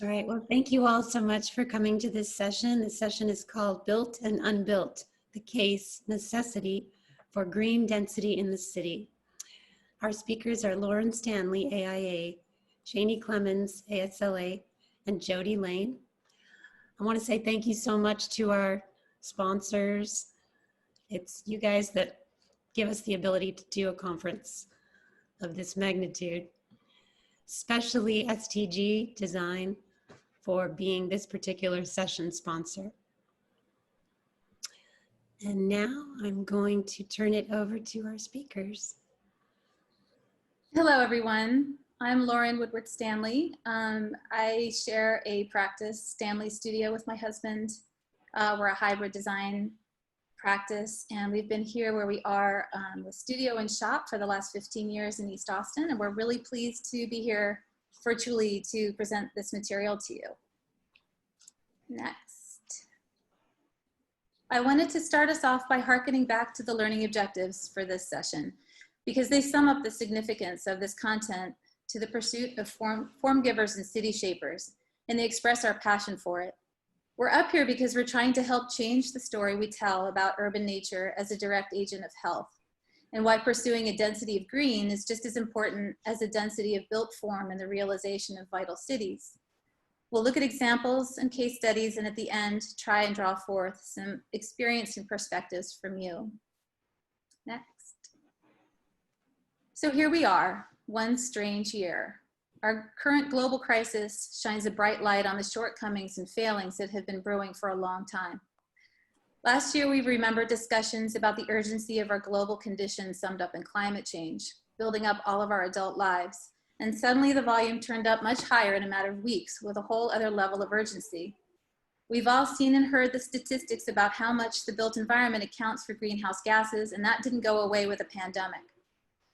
All right, well, thank you all so much for coming to this session. This session is called Built and Unbuilt, the Case Necessity for Green Density in the City. Our speakers are Lauren Stanley, AIA, Janie Clemens, ASLA, and Jody Lane. I want to say thank you so much to our sponsors. It's you guys that give us the ability to do a conference of this magnitude, especially STG Design for being this particular session sponsor. And now I'm going to turn it over to our speakers. Hello, everyone. I'm Lauren Woodward Stanley. I share a practice, Stanley Studio, with my husband. We're a hybrid design practice, and we've been here where we are with studio and shop for the last 15 years in East Austin, and we're really pleased to be here virtually to present this material to you. Next. I wanted to start us off by hearkening back to the learning objectives for this session, because they sum up the significance of this content to the pursuit of form givers and city shapers, and they express our passion for it. We're up here because we're trying to help change the story we tell about urban nature as a direct agent of health, and why pursuing a density of green is just as important as a density of built form in the realization of vital cities. We'll look at examples and case studies, and at the end, try and draw forth some experience and perspectives from you. Next. So here we are, one strange year. Our current global crisis shines a bright light on the shortcomings and failings that have been brewing for a long time. Last year, we remembered discussions about the urgency of our global conditions summed up in climate change, building up all of our adult lives. And suddenly the volume turned up much higher in a matter of weeks with a whole other level of urgency. We've all seen and heard the statistics about how much the built environment accounts for greenhouse gases, and that didn't go away with a pandemic.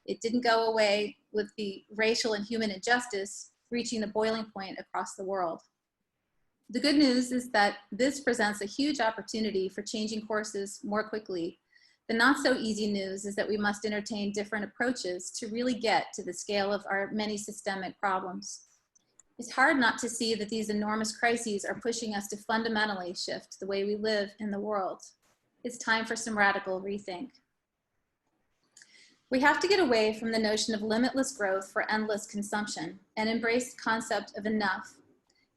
It didn't go away with the racial and human injustice reaching the boiling point across the world. The good news is that this presents a huge opportunity for changing courses more quickly. The not so easy news is that we must entertain different approaches to really get to the scale of our many systemic problems. It's hard not to see that these enormous crises are pushing us to fundamentally shift the way we live in the world. It's time for some radical rethink. We have to get away from the notion of limitless growth for endless consumption and embrace the concept of enough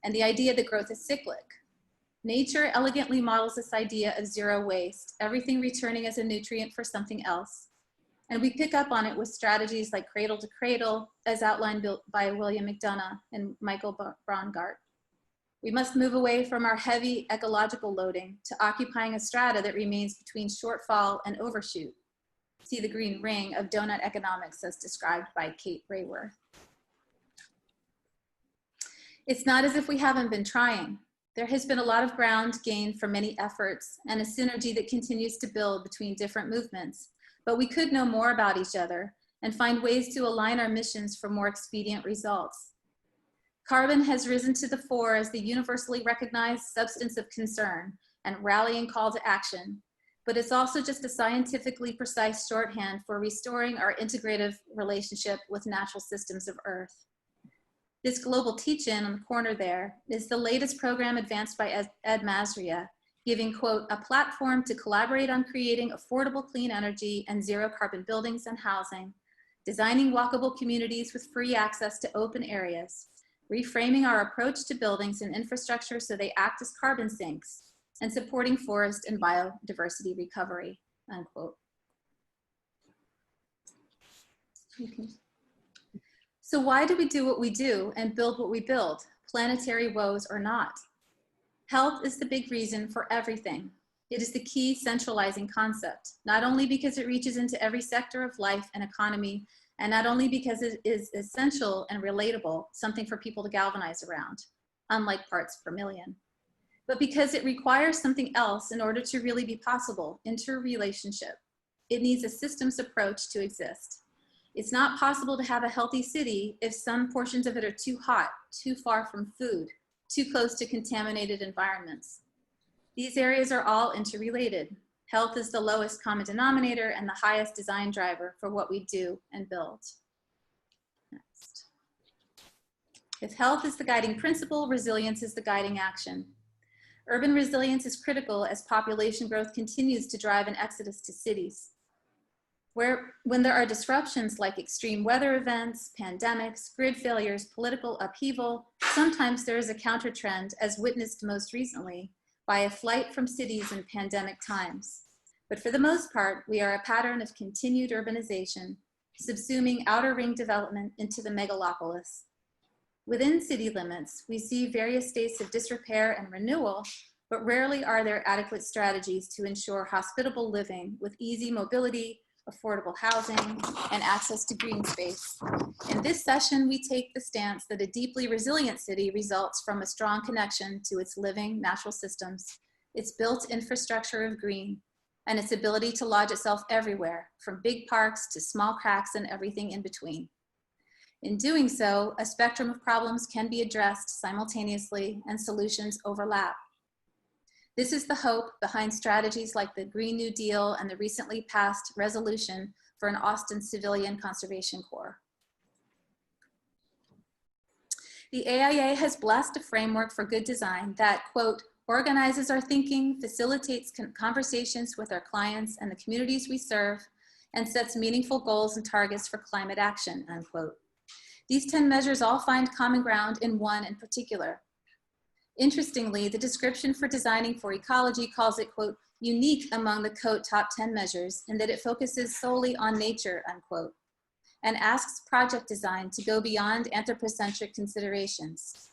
and the idea that growth is cyclic. Nature elegantly models this idea of zero waste, everything returning as a nutrient for something else. And we pick up on it with strategies like cradle to cradle, as outlined by William McDonough and Michael Braungart. We must move away from our heavy ecological loading to occupying a strata that remains between shortfall and overshoot. See the green ring of donut economics as described by Kate Rayworth. It's not as if we haven't been trying. There has been a lot of ground gained from many efforts and a synergy that continues to build between different movements, but we could know more about each other and find ways to align our missions for more expedient results. Carbon has risen to the fore as the universally recognized substance of concern and rallying call to action, but it's also just a scientifically precise shorthand for restoring our integrative relationship with natural systems of Earth. This global teach-in on the corner there is the latest program advanced by Ed Masria, giving, quote, a platform to collaborate on creating affordable clean energy and zero carbon buildings and housing, designing walkable communities with free access to open areas, reframing our approach to buildings and infrastructure so they act as carbon sinks, and supporting forest and biodiversity recovery, unquote. So why do we do what we do and build what we build, planetary woes or not? Health is the big reason for everything. It is the key centralizing concept, not only because it reaches into every sector of life and economy, and not only because it is essential and relatable, something for people to galvanize around, unlike parts per million, but because it requires something else in order to really be possible, interrelationship. It needs a systems approach to exist. It's not possible to have a healthy city if some portions of it are too hot, too far from food, too close to contaminated environments. These areas are all interrelated. Health is the lowest common denominator and the highest design driver for what we do and build. Next. If health is the guiding principle, resilience is the guiding action. Urban resilience is critical as population growth continues to drive an exodus to cities. When there are disruptions like extreme weather events, pandemics, grid failures, political upheaval, sometimes there is a counter trend, as witnessed most recently by a flight from cities in pandemic times. But for the most part, we are a pattern of continued urbanization, subsuming outer ring development into the megalopolis. Within city limits, we see various states of disrepair and renewal, but rarely are there adequate strategies to ensure hospitable living with easy mobility, affordable housing, and access to green space. In this session, we take the stance that a deeply resilient city results from a strong connection to its living natural systems, its built infrastructure of green, and its ability to lodge itself everywhere, from big parks to small cracks and everything in between. In doing so, a spectrum of problems can be addressed simultaneously and solutions overlap. This is the hope behind strategies like the Green New Deal and the recently passed resolution for an Austin Civilian Conservation Corps. The AIA has blessed a framework for good design that, quote, organizes our thinking, facilitates conversations with our clients and the communities we serve, and sets meaningful goals and targets for climate action, unquote. These 10 measures all find common ground in one in particular. Interestingly, the description for designing for ecology calls it, quote, unique among the quote top 10 measures in that it focuses solely on nature, unquote, and asks project design to go beyond anthropocentric considerations.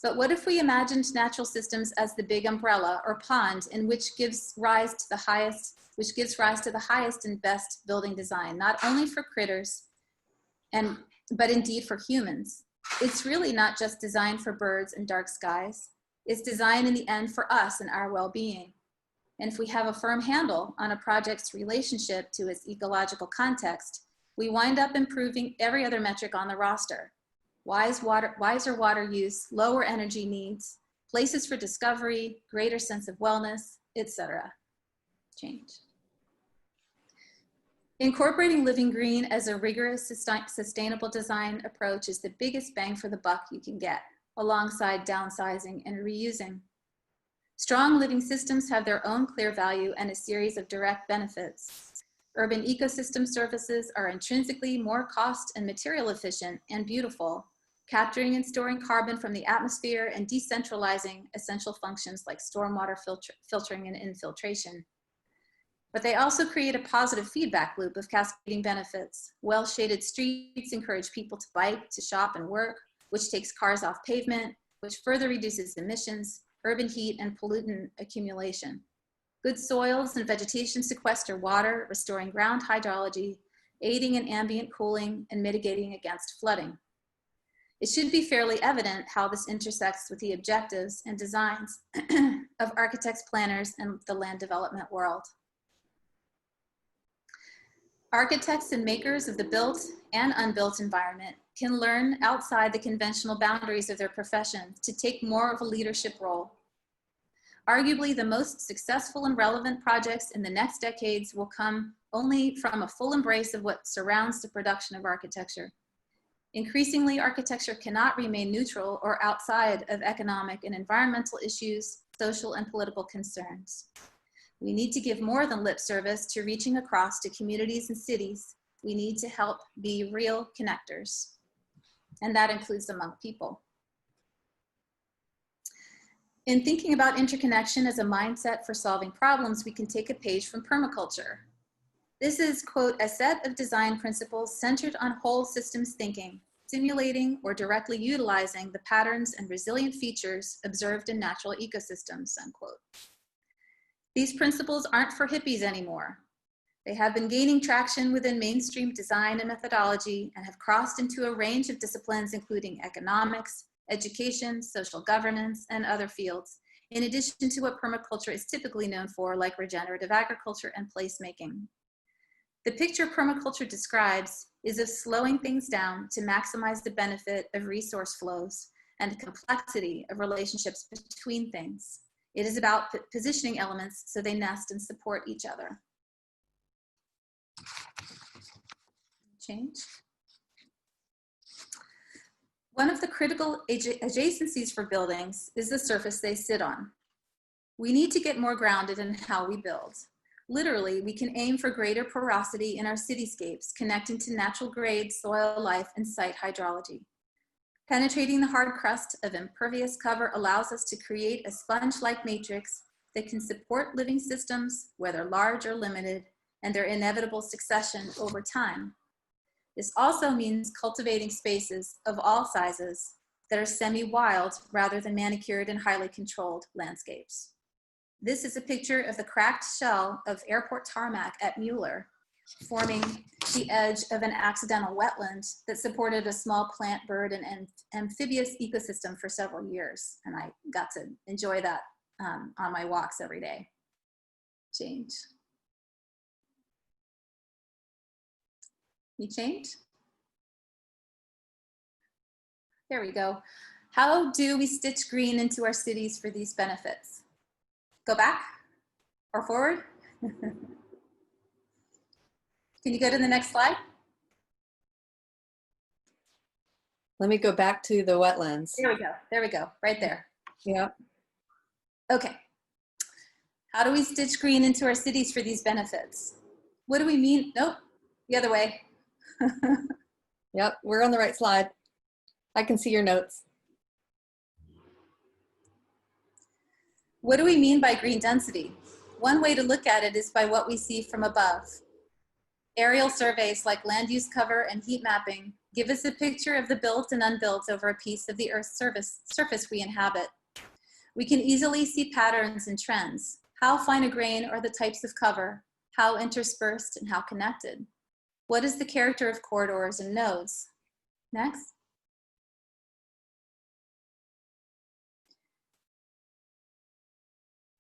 But what if we imagined natural systems as the big umbrella or pond in which gives rise to the highest and best building design, not only for critters, but indeed for humans? It's really not just design for birds and dark skies. It's design in the end for us and our well-being. And if we have a firm handle on a project's relationship to its ecological context, we wind up improving every other metric on the roster. Wiser water use, lower energy needs, places for discovery, greater sense of wellness, etc. Change. Incorporating living green as a rigorous sustainable design approach is the biggest bang for the buck you can get, alongside downsizing and reusing. Strong living systems have their own clear value and a series of direct benefits. Urban ecosystem services are intrinsically more cost and material efficient and beautiful, capturing and storing carbon from the atmosphere and decentralizing essential functions like stormwater filtering and infiltration. But they also create a positive feedback loop of cascading benefits. Well-shaded streets encourage people to bike, to shop and work, which takes cars off pavement, which further reduces emissions, urban heat, and pollutant accumulation. Good soils and vegetation sequester water, restoring ground hydrology, aiding in ambient cooling, and mitigating against flooding. It should be fairly evident how this intersects with the objectives and designs of architects, planners, and the land development world. Architects and makers of the built and unbuilt environment can learn outside the conventional boundaries of their profession to take more of a leadership role. Arguably, the most successful and relevant projects in the next decades will come only from a full embrace of what surrounds the production of architecture. Increasingly, architecture cannot remain neutral or outside of economic and environmental issues, social and political concerns. We need to give more than lip service to reaching across to communities and cities. We need to help be real connectors, and that includes among people. In thinking about interconnection as a mindset for solving problems, we can take a page from permaculture. This is, quote, a set of design principles centered on whole systems thinking, simulating or directly utilizing the patterns and resilient features observed in natural ecosystems, unquote. These principles aren't for hippies anymore. They have been gaining traction within mainstream design and methodology and have crossed into a range of disciplines, including economics, education, social governance, and other fields, in addition to what permaculture is typically known for, like regenerative agriculture and placemaking. The picture permaculture describes is of slowing things down to maximize the benefit of resource flows and the complexity of relationships between things. It is about positioning elements so they nest and support each other. Change. One of the critical adjacencies for buildings is the surface they sit on. We need to get more grounded in how we build. Literally, we can aim for greater porosity in our cityscapes, connecting to natural grade soil life and site hydrology. Penetrating the hard crust of impervious cover allows us to create a sponge-like matrix that can support living systems, whether large or limited, and their inevitable succession over time. This also means cultivating spaces of all sizes that are semi-wild rather than manicured and highly controlled landscapes. This is a picture of the cracked shell of airport tarmac at Mueller, forming the edge of an accidental wetland that supported a small plant, bird, and amphibious ecosystem for several years. And I got to enjoy that on my walks every day. Change. You change? There we go. How do we stitch green into our cities for these benefits? Go back or forward? Can you go to the next slide? Let me go back to the wetlands. There we go. There we go. Right there. Yep. Okay. How do we stitch green into our cities for these benefits? What do we mean? Nope. The other way. Yep. We're on the right slide. I can see your notes. What do we mean by green density? One way to look at it is by what we see from above. Aerial surveys like land use cover and heat mapping give us a picture of the built and unbuilt over a piece of the Earth's surface we inhabit. We can easily see patterns and trends. How fine a grain are the types of cover? How interspersed and how connected? What is the character of corridors and nodes? Next.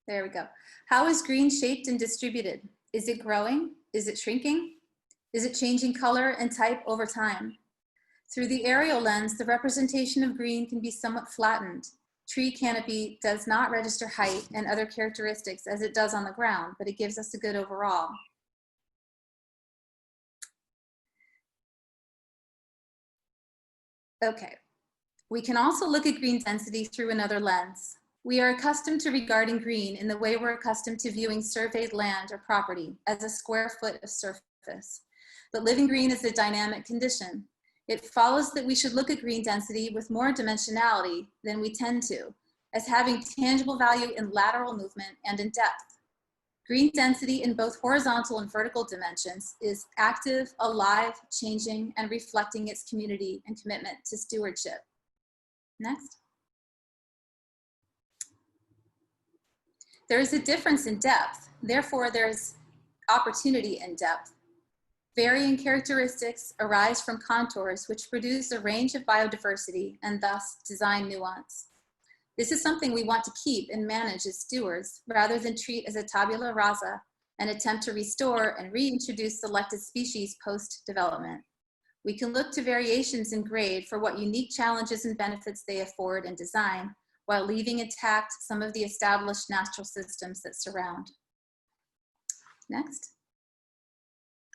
There we go. How is green shaped and distributed? Is it growing? Is it shrinking? Is it changing color and type over time? Through the aerial lens, the representation of green can be somewhat flattened. Tree canopy does not register height and other characteristics as it does on the ground, but it gives us a good overall. Okay, we can also look at green density through another lens. We are accustomed to regarding green in the way we're accustomed to viewing surveyed land or property as a square foot of surface. But living green is a dynamic condition. It follows that we should look at green density with more dimensionality than we tend to, as having tangible value in lateral movement and in depth. Green density in both horizontal and vertical dimensions is active, alive, changing, and reflecting its community and commitment to stewardship. Next. There is a difference in depth, therefore there's opportunity in depth. Varying characteristics arise from contours which produce a range of biodiversity and thus design nuance. This is something we want to keep and manage as stewards rather than treat as a tabula rasa and attempt to restore and reintroduce selected species post-development. We can look to variations in grade for what unique challenges and benefits they afford in design, while leaving intact some of the established natural systems that surround. Next.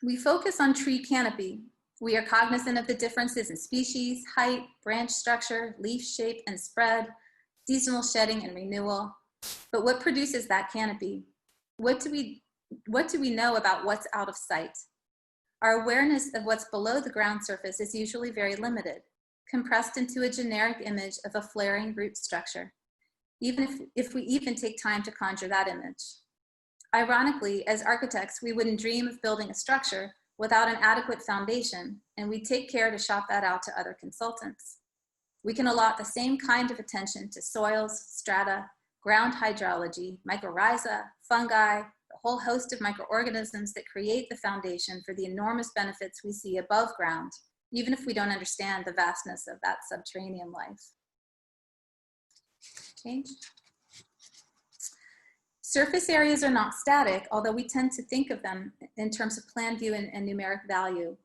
We focus on tree canopy. We are cognizant of the differences in species, height, branch structure, leaf shape and spread, seasonal shedding and renewal. But what produces that canopy? What do we know about what's out of sight? Our awareness of what's below the ground surface is usually very limited, compressed into a generic image of a flaring root structure, even if we even take time to conjure that image. Ironically, as architects, we wouldn't dream of building a structure without an adequate foundation, and we take care to shop that out to other consultants. We can allot the same kind of attention to soils, strata, ground hydrology, mycorrhiza, fungi, the whole host of microorganisms that create the foundation for the enormous benefits we see above ground, even if we don't understand the vastness of that subterranean life. Change. Surface areas are not static, although we tend to think of them in terms of plan view and numeric value.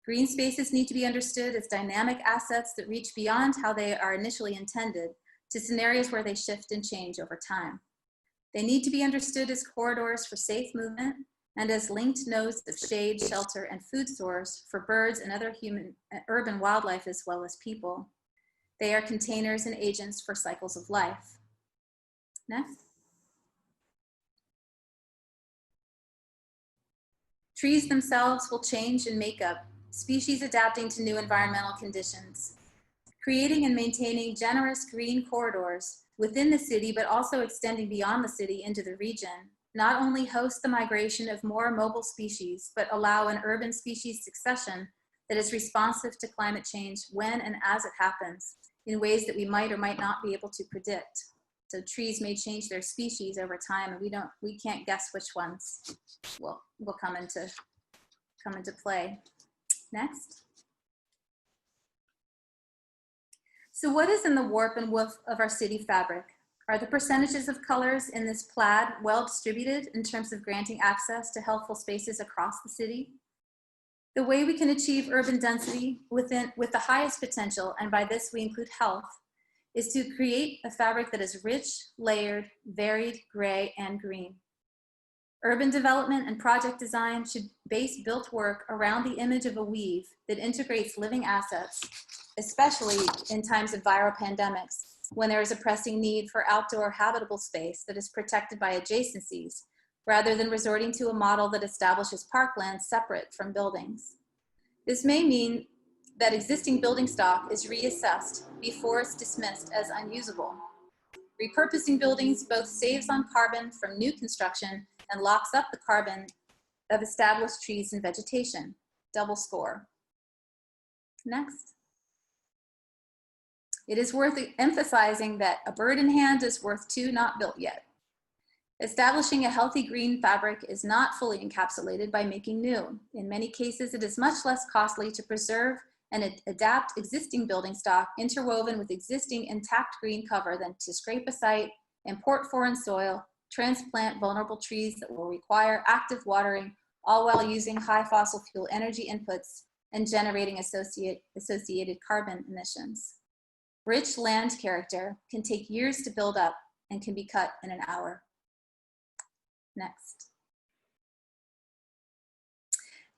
Green spaces need to be understood as dynamic assets that reach beyond how they are initially intended to scenarios where they shift and change over time. They need to be understood as corridors for safe movement and as linked nodes of shade, shelter, and food source for birds and other urban wildlife as well as people. They are containers and agents for cycles of life. Next. Trees themselves will change and make up, species adapting to new environmental conditions. Creating and maintaining generous green corridors within the city, but also extending beyond the city into the region, not only host the migration of more mobile species, but allow an urban species succession that is responsive to climate change when and as it happens in ways that we might or might not be able to predict. So trees may change their species over time, and we can't guess which ones will come into play. Next. So what is in the warp and woof of our city fabric? Are the percentages of colors in this plaid well distributed in terms of granting access to healthful spaces across the city? The way we can achieve urban density with the highest potential, and by this we include health, is to create a fabric that is rich, layered, varied, gray, and green. Urban development and project design should base built work around the image of a weave that integrates living assets, especially in times of viral pandemics, when there is a pressing need for outdoor habitable space that is protected by adjacencies, rather than resorting to a model that establishes parkland separate from buildings. This may mean that existing building stock is reassessed before it's dismissed as unusable. Repurposing buildings both saves on carbon from new construction and locks up the carbon of established trees and vegetation. Double score. Next. It is worth emphasizing that a bird in hand is worth two not built yet. Establishing a healthy green fabric is not fully encapsulated by making new. In many cases, it is much less costly to preserve and adapt existing building stock interwoven with existing intact green cover than to scrape a site, import foreign soil, transplant vulnerable trees that will require active watering, all while using high fossil fuel energy inputs and generating associated carbon emissions. Rich land character can take years to build up and can be cut in an hour. Next.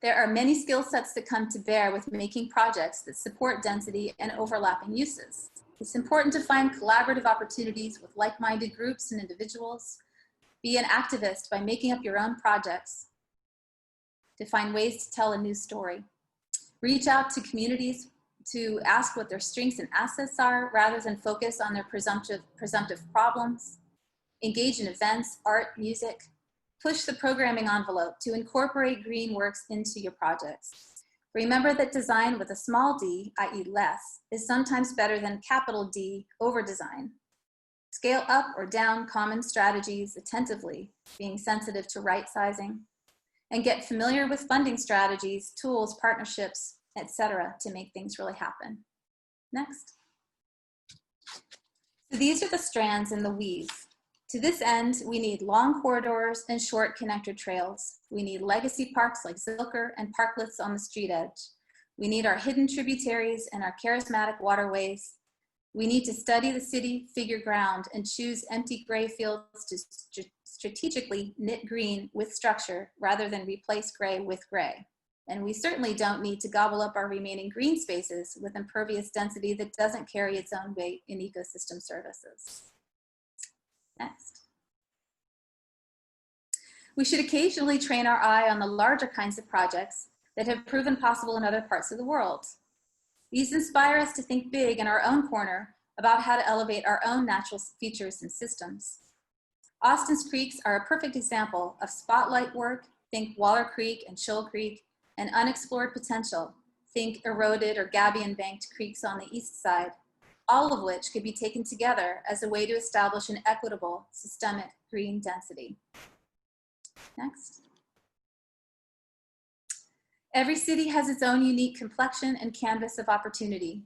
There are many skill sets that come to bear with making projects that support density and overlapping uses. It's important to find collaborative opportunities with like-minded groups and individuals. Be an activist by making up your own projects to find ways to tell a new story. Reach out to communities to ask what their strengths and assets are rather than focus on their presumptive problems. Engage in events, art, music. Push the programming envelope to incorporate green works into your projects. Remember that design with a small d, i.e. less, is sometimes better than capital D over design. Scale up or down common strategies attentively, being sensitive to right sizing, and get familiar with funding strategies, tools, partnerships, etc. to make things really happen. Next. So these are the strands in the weave. To this end, we need long corridors and short connector trails. We need legacy parks like Zilker and parklets on the street edge. We need our hidden tributaries and our charismatic waterways. We need to study the city, figure ground, and choose empty gray fields to strategically knit green with structure rather than replace gray with gray. And we certainly don't need to gobble up our remaining green spaces with impervious density that doesn't carry its own weight in ecosystem services. Next. We should occasionally train our eye on the larger kinds of projects that have proven possible in other parts of the world. These inspire us to think big in our own corner about how to elevate our own natural features and systems. Austin's creeks are a perfect example of spotlight work, think Waller Creek and Shoal Creek, and unexplored potential, think eroded or gabion-banked creeks on the east side, all of which could be taken together as a way to establish an equitable, systemic green density. Next. Every city has its own unique complexion and canvas of opportunity,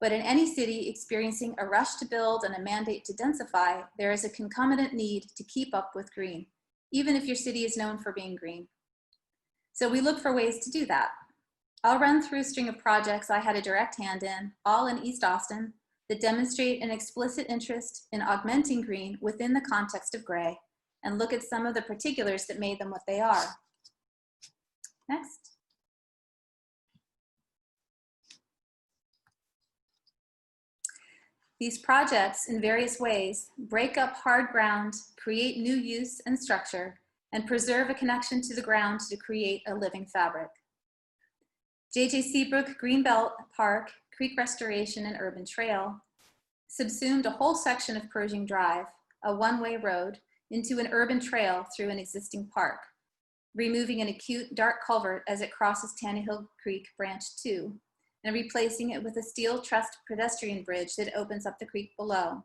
but in any city experiencing a rush to build and a mandate to densify, there is a concomitant need to keep up with green, even if your city is known for being green. So we look for ways to do that. I'll run through a string of projects I had a direct hand in, all in East Austin, that demonstrate an explicit interest in augmenting green within the context of gray, and look at some of the particulars that made them what they are. Next. These projects, in various ways, break up hard ground, create new use and structure, and preserve a connection to the ground to create a living fabric. J.J. Seabrook Greenbelt Park, Creek Restoration and Urban Trail subsumed a whole section of Pershing Drive, a one-way road, into an urban trail through an existing park, removing an acute dark culvert as it crosses Tannehill Creek Branch 2, and replacing it with a steel trussed pedestrian bridge that opens up the creek below.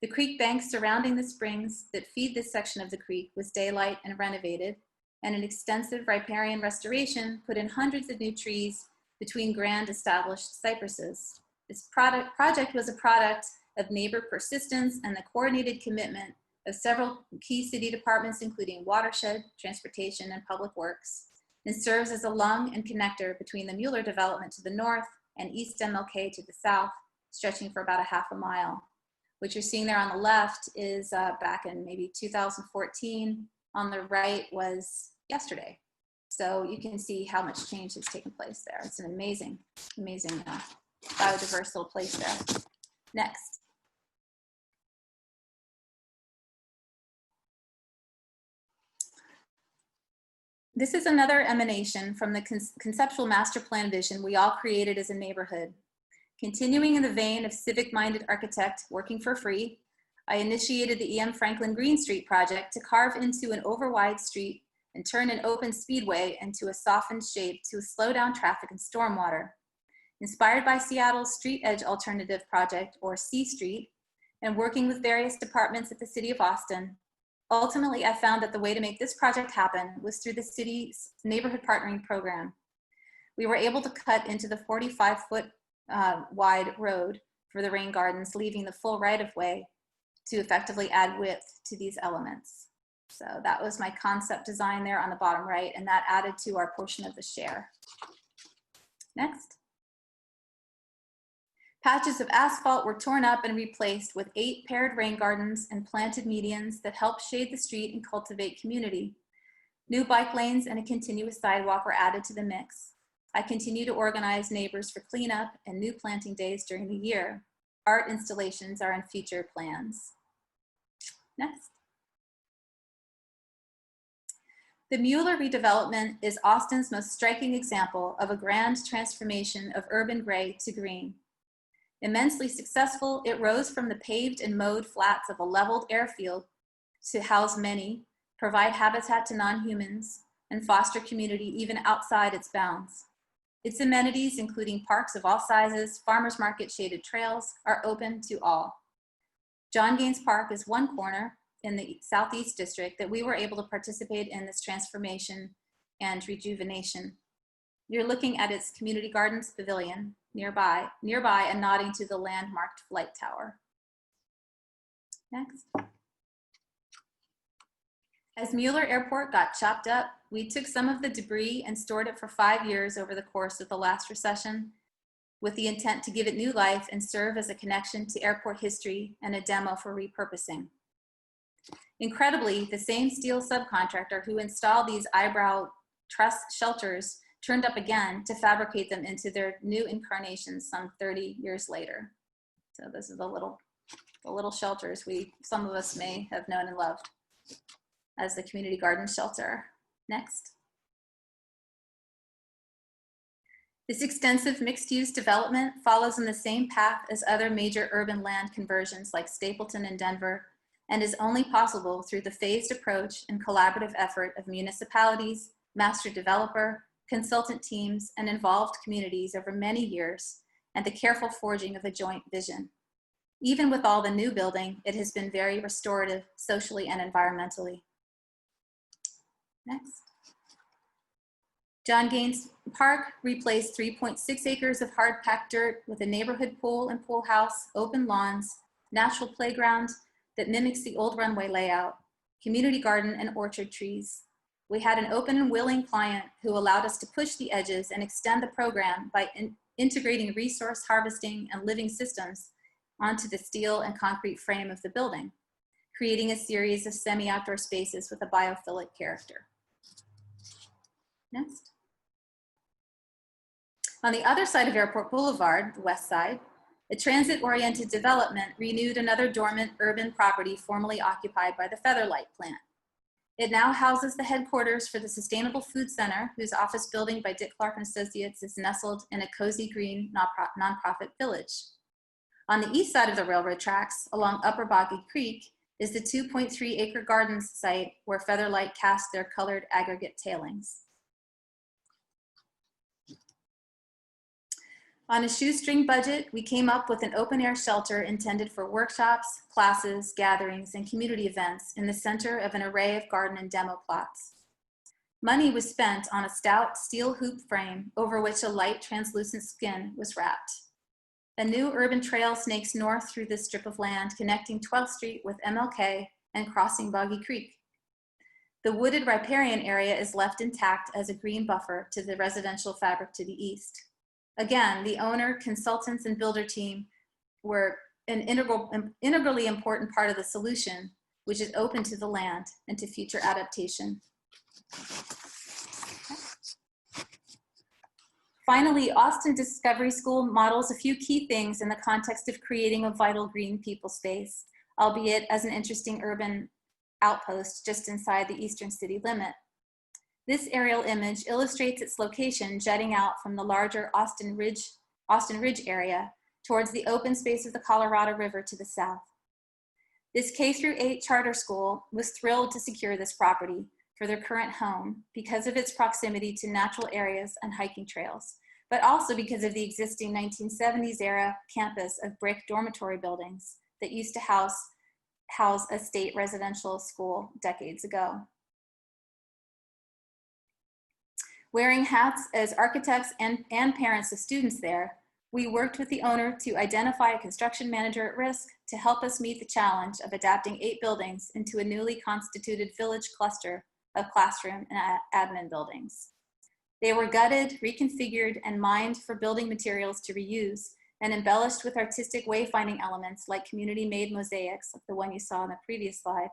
The creek bank surrounding the springs that feed this section of the creek was daylight and renovated, and an extensive riparian restoration put in hundreds of new trees between grand established cypresses. This project was a product of neighbor persistence and the coordinated commitment of several key city departments, including watershed, transportation, and public works, and serves as a lung and connector between the Mueller development to the north and East MLK to the south, stretching for about a half a mile. What you're seeing there on the left is back in maybe 2014. On the right was yesterday. So you can see how much change has taken place there. It's an amazing, amazing biodiverse little place there. Next. This is another emanation from the conceptual master plan vision we all created as a neighborhood. Continuing in the vein of civic-minded architect working for free, I initiated the E.M. Franklin Green Street project to carve into an overwide street and turn an open speedway into a softened shape to slow down traffic and stormwater. Inspired by Seattle's Street Edge Alternative Project, or C Street, and working with various departments at the City of Austin, ultimately I found that the way to make this project happen was through the city's neighborhood partnering program. We were able to cut into the 45-foot wide road for the rain gardens, leaving the full right-of-way to effectively add width to these elements. So that was my concept design there on the bottom right, and that added to our portion of the share. Next. Patches of asphalt were torn up and replaced with 8 paired rain gardens and planted medians that help shade the street and cultivate community. New bike lanes and a continuous sidewalk were added to the mix. I continue to organize neighbors for cleanup and new planting days during the year. Art installations are in future plans. Next. The Mueller redevelopment is Austin's most striking example of a grand transformation of urban gray to green. Immensely successful, it rose from the paved and mowed flats of a leveled airfield to house many, provide habitat to non-humans, and foster community even outside its bounds. Its amenities, including parks of all sizes, farmers market, shaded trails, are open to all. John Gaines Park is one corner in the Southeast District that we were able to participate in this transformation and rejuvenation. You're looking at its community gardens pavilion nearby and nodding to the landmarked flight tower. Next. As Mueller Airport got chopped up, we took some of the debris and stored it for 5 years over the course of the last recession, with the intent to give it new life and serve as a connection to airport history and a demo for repurposing. Incredibly, the same steel subcontractor who installed these eyebrow truss shelters turned up again to fabricate them into their new incarnations some 30 years later. So this is the little shelters some of us may have known and loved as the community garden shelter. Next. This extensive mixed-use development follows in the same path as other major urban land conversions like Stapleton and Denver, and is only possible through the phased approach and collaborative effort of municipalities, master developer, consultant teams, and involved communities over many years, and the careful forging of a joint vision. Even with all the new building, it has been very restorative socially and environmentally. Next. John Gaines Park replaced 3.6 acres of hard-packed dirt with a neighborhood pool and pool house, open lawns, natural playground that mimics the old runway layout, community garden, and orchard trees. We had an open and willing client who allowed us to push the edges and extend the program by integrating resource harvesting and living systems onto the steel and concrete frame of the building, creating a series of semi-outdoor spaces with a biophilic character. Next. On the other side of Airport Boulevard, the west side, A transit-oriented development renewed another dormant urban property formerly occupied by the Featherlight plant. It now houses the headquarters for the Sustainable Food Center, whose office building by Dick Clark & Associates is nestled in a cozy green nonprofit village. On the east side of the railroad tracks, along Upper Boggy Creek, is the 2.3-acre gardens site where Featherlight cast their colored aggregate tailings. On a shoestring budget, we came up with an open-air shelter intended for workshops, classes, gatherings, and community events in the center of an array of garden and demo plots. Money was spent on a stout steel hoop frame over which a light translucent skin was wrapped. A new urban trail snakes north through this strip of land, connecting 12th Street with MLK and crossing Boggy Creek. The wooded riparian area is left intact as a green buffer to the residential fabric to the east. Again, the owner, consultants, and builder team were an integrally important part of the solution, which is open to the land and to future adaptation. Finally, Austin Discovery School models a few key things in the context of creating a vital green people space, albeit as an interesting urban outpost just inside the eastern city limit. This aerial image illustrates its location jutting out from the larger Austin Ridge area towards the open space of the Colorado River to the south. This K-8 charter school was thrilled to secure this property for their current home because of its proximity to natural areas and hiking trails, but also because of the existing 1970s era campus of brick dormitory buildings that used to house a state residential school decades ago. Wearing hats as architects and parents of students there, we worked with the owner to identify a construction manager at risk to help us meet the challenge of adapting 8 buildings into a newly constituted village cluster of classroom and admin buildings. They were gutted, reconfigured, and mined for building materials to reuse and embellished with artistic wayfinding elements like community-made mosaics, like the one you saw on the previous slide,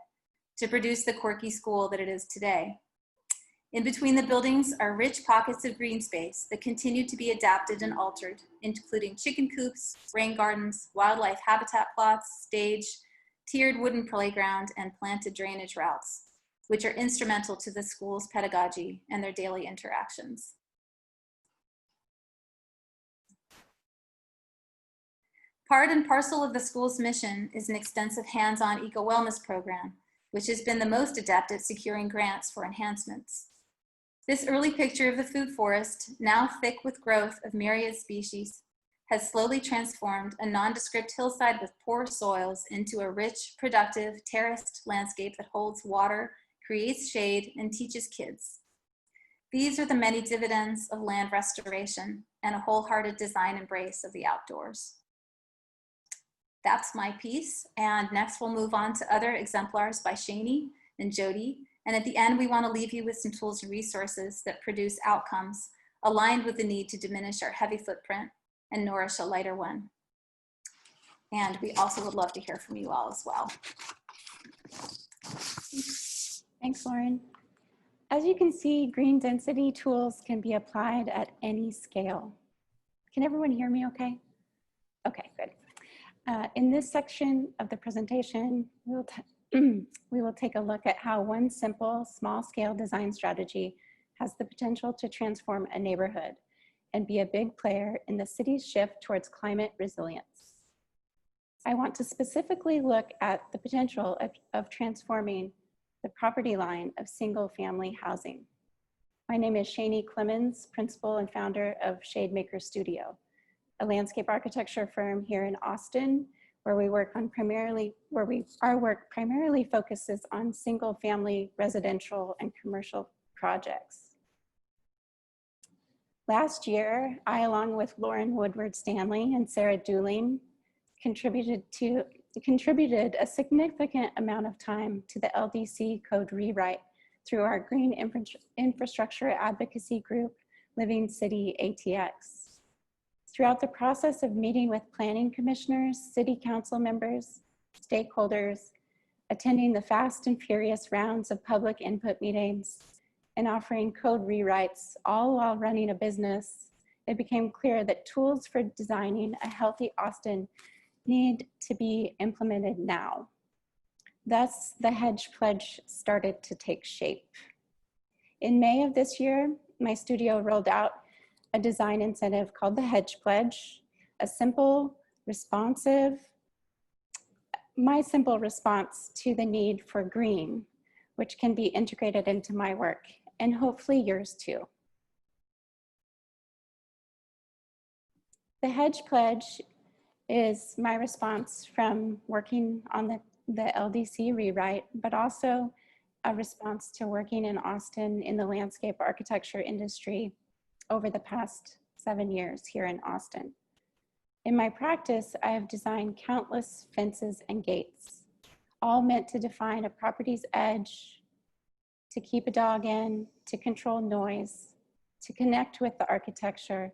to produce the quirky school that it is today. In between the buildings are rich pockets of green space that continue to be adapted and altered, including chicken coops, rain gardens, wildlife habitat plots, stage, tiered wooden playground, and planted drainage routes, which are instrumental to the school's pedagogy and their daily interactions. Part and parcel of the school's mission is an extensive hands-on eco-wellness program, which has been the most adept at securing grants for enhancements. This early picture of the food forest, now thick with growth of myriad species, has slowly transformed a nondescript hillside with poor soils into a rich, productive, terraced landscape that holds water, creates shade, and teaches kids. These are the many dividends of land restoration and a wholehearted design embrace of the outdoors. That's my piece, and next we'll move on to other exemplars by Shani and Jody. And at the end, we want to leave you with some tools and resources that produce outcomes aligned with the need to diminish our heavy footprint and nourish a lighter one. And we also would love to hear from you all as well. Thanks, Lauren. As you can see, green density tools can be applied at any scale. Can everyone hear me okay? Okay, good. In this section of the presentation, we will take a look at how one simple, small-scale design strategy has the potential to transform a neighborhood and be a big player in the city's shift towards climate resilience. I want to specifically look at the potential of transforming the property line of single-family housing. My name is Shani Clemens, principal and founder of Shademaker Studio, a landscape architecture firm here in Austin, where our work primarily focuses on single-family residential and commercial projects. Last year, I, along with Lauren Woodward Stanley and Sarah Dooling, contributed a significant amount of time to the LDC code rewrite through our green infrastructure advocacy group, Living City ATX. Throughout the process of meeting with planning commissioners, city council members, stakeholders, attending the fast and furious rounds of public input meetings, and offering code rewrites, all while running a business, it became clear that tools for designing a healthy Austin need to be implemented now. Thus, the Hedge Pledge started to take shape. In May of this year, my studio rolled out a design incentive called the Hedge Pledge, a simple, responsive, my simple response to the need for green, which can be integrated into my work, and hopefully yours too. The Hedge Pledge is my response from working on the LDC rewrite, but also a response to working in Austin in the landscape architecture industry over the past 7 years here in Austin. In my practice, I have designed countless fences and gates, all meant to define a property's edge, to keep a dog in, to control noise, to connect with the architecture,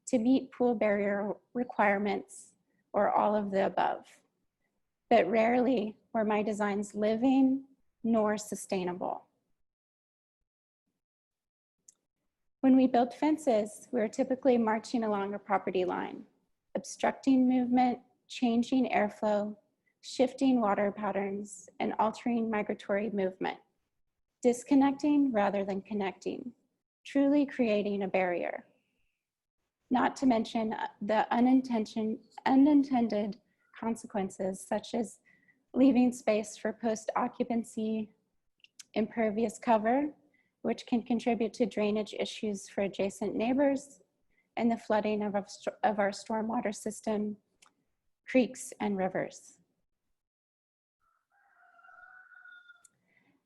to meet pool barrier requirements, or all of the above. But rarely were my designs living nor sustainable. When we build fences, we're typically marching along a property line, obstructing movement, changing airflow, shifting water patterns, and altering migratory movement, disconnecting rather than connecting, truly creating a barrier. Not to mention the unintended consequences, such as leaving space for post-occupancy impervious cover, which can contribute to drainage issues for adjacent neighbors and the flooding of our stormwater system, creeks, and rivers.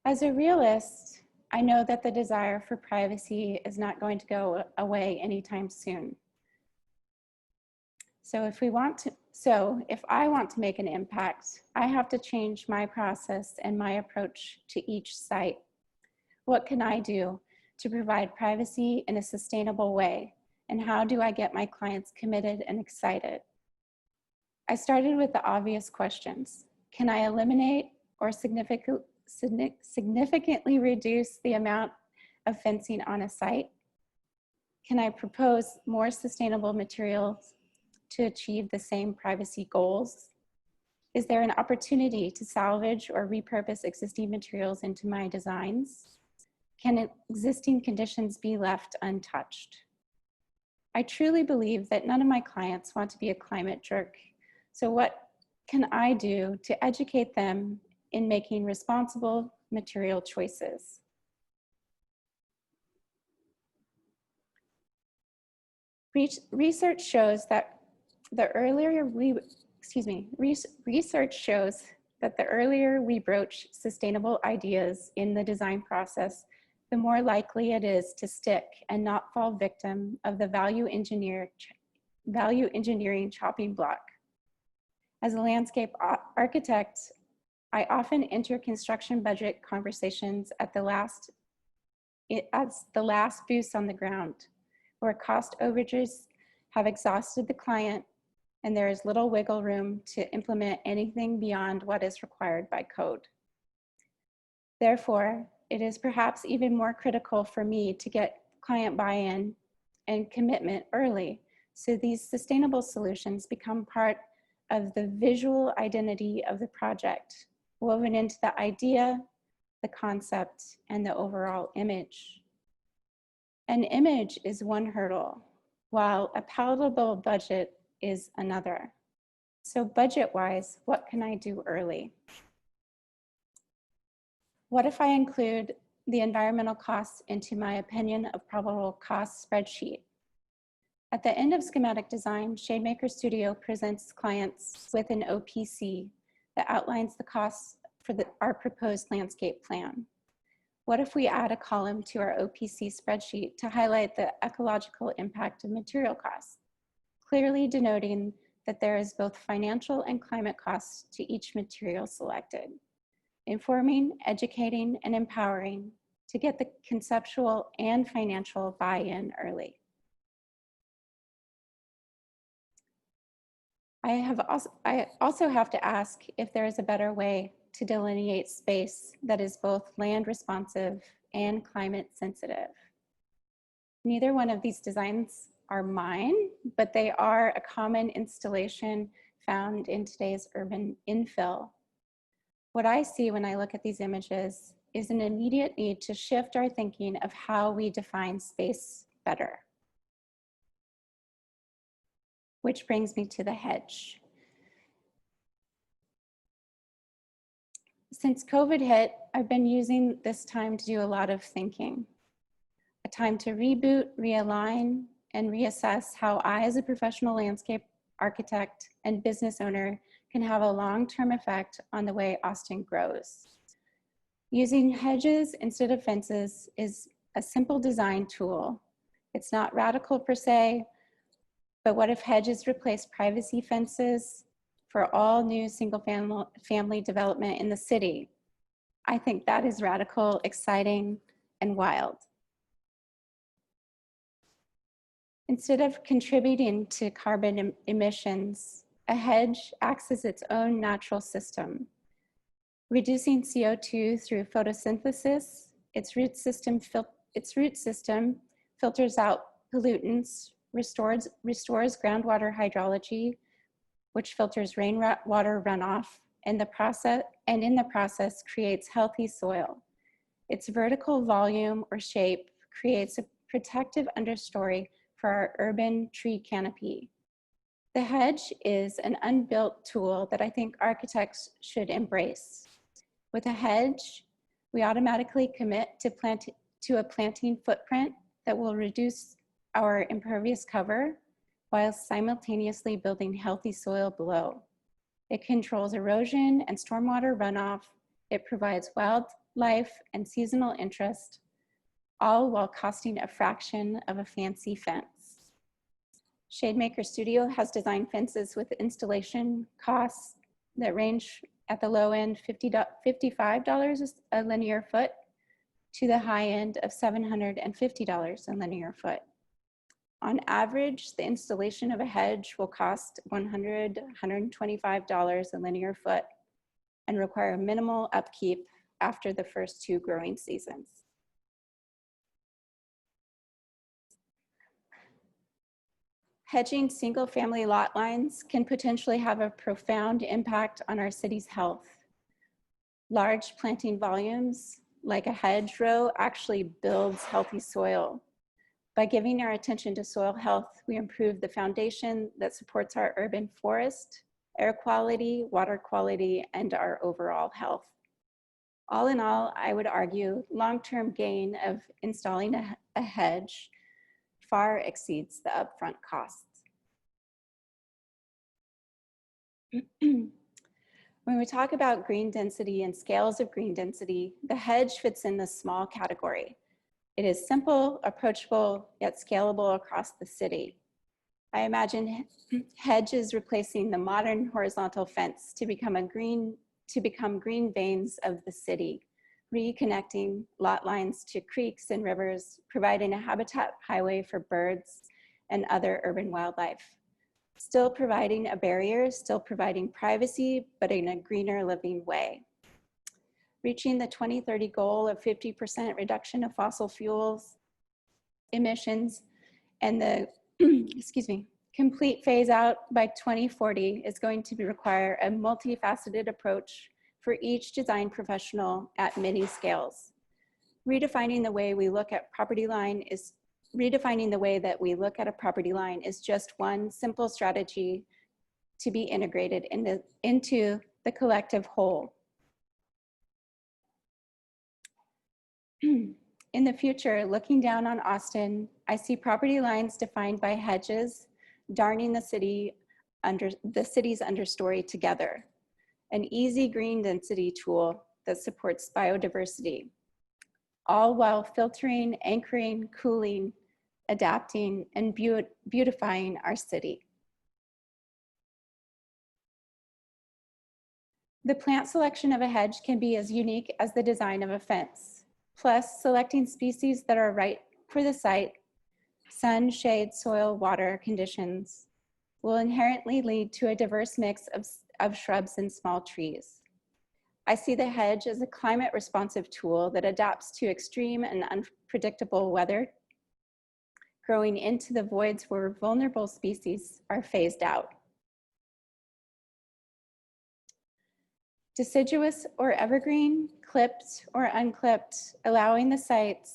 As a realist, I know that the desire for privacy is not going to go away anytime soon. So if I want to make an impact, I have to change my process and my approach to each site. What can I do to provide privacy in a sustainable way? And how do I get my clients committed and excited? I started with the obvious questions. Can I eliminate or significantly reduce the amount of fencing on a site? Can I propose more sustainable materials to achieve the same privacy goals? Is there an opportunity to salvage or repurpose existing materials into my designs? Can existing conditions be left untouched? I truly believe that none of my clients want to be a climate jerk. So what can I do to educate them in making responsible material choices? Research shows that the earlier we broach sustainable ideas in the design process, the more likely it is to stick and not fall victim of the value engineering chopping block. As a landscape architect, I often enter construction budget conversations as the last boots on the ground, where cost overages have exhausted the client and there is little wiggle room to implement anything beyond what is required by code. Therefore, it is perhaps even more critical for me to get client buy-in and commitment early, so these sustainable solutions become part of the visual identity of the project, woven into the idea, the concept, and the overall image. An image is one hurdle, while a palatable budget is another. So budget-wise, what can I do early? What if I include the environmental costs into my opinion of probable cost spreadsheet? At the end of schematic design, Shademaker Studio presents clients with an OPC that outlines the costs for our proposed landscape plan. What if we add a column to our OPC spreadsheet to highlight the ecological impact of material costs, clearly denoting that there is both financial and climate costs to each material selected, informing, educating, and empowering to get the conceptual and financial buy-in early. I also have to ask if there is a better way to delineate space that is both land responsive and climate sensitive. Neither one of these designs are mine, but they are a common installation found in today's urban infill. What I see when I look at these images is an immediate need to shift our thinking of how we define space better. Which brings me to the hedge. Since COVID hit, I've been using this time to do a lot of thinking. A time to reboot, realign, and reassess how I, as a professional landscape architect and business owner, can have a long-term effect on the way Austin grows. Using hedges instead of fences is a simple design tool. It's not radical per se, but what if hedges replace privacy fences for all new single family development in the city? I think that is radical, exciting, and wild. Instead of contributing to carbon emissions, a hedge acts as its own natural system. Reducing CO2 through photosynthesis, its root system filters out pollutants, restores groundwater hydrology, which filters rainwater runoff, and in the process creates healthy soil. Its vertical volume or shape creates a protective understory for our urban tree canopy. The hedge is an unbuilt tool that I think architects should embrace. With a hedge, we automatically commit to a planting footprint that will reduce our impervious cover while simultaneously building healthy soil below. It controls erosion and stormwater runoff. It provides wildlife and seasonal interest, all while costing a fraction of a fancy fence. Shademaker Studio has designed fences with installation costs that range at the low end $55 a linear foot to the high end of $750 a linear foot. On average, the installation of a hedge will cost $100, $125 a linear foot and require minimal upkeep after the first 2 growing seasons. Hedging single-family lot lines can potentially have a profound impact on our city's health. Large planting volumes, like a hedgerow, actually builds healthy soil. By giving our attention to soil health, we improve the foundation that supports our urban forest, air quality, water quality, and our overall health. All in all, I would argue long-term gain of installing a hedge far exceeds the upfront costs. When we talk about green density and scales of green density, the hedge fits in this small category. It is simple, approachable, yet scalable across the city. I imagine hedges replacing the modern horizontal fence to become green veins of the city, reconnecting lot lines to creeks and rivers, providing a habitat highway for birds and other urban wildlife. Still providing a barrier, still providing privacy, but in a greener living way. Reaching the 2030 goal of 50% reduction of fossil fuels emissions and the complete phase out by 2040 is going to require a multifaceted approach for each design professional at many scales. Redefining the way we look at a property line is just one simple strategy to be integrated into the collective whole. In the future, looking down on Austin, I see property lines defined by hedges darning the city's understory together. An easy green density tool that supports biodiversity, all while filtering, anchoring, cooling, adapting, and beautifying our city. The plant selection of a hedge can be as unique as the design of a fence. Plus, selecting species that are right for the site, sun, shade, soil, water conditions, will inherently lead to a diverse mix of shrubs and small trees. I see the hedge as a climate responsive tool that adapts to extreme and unpredictable weather, growing into the voids where vulnerable species are phased out. Deciduous or evergreen, clipped or unclipped, allowing the site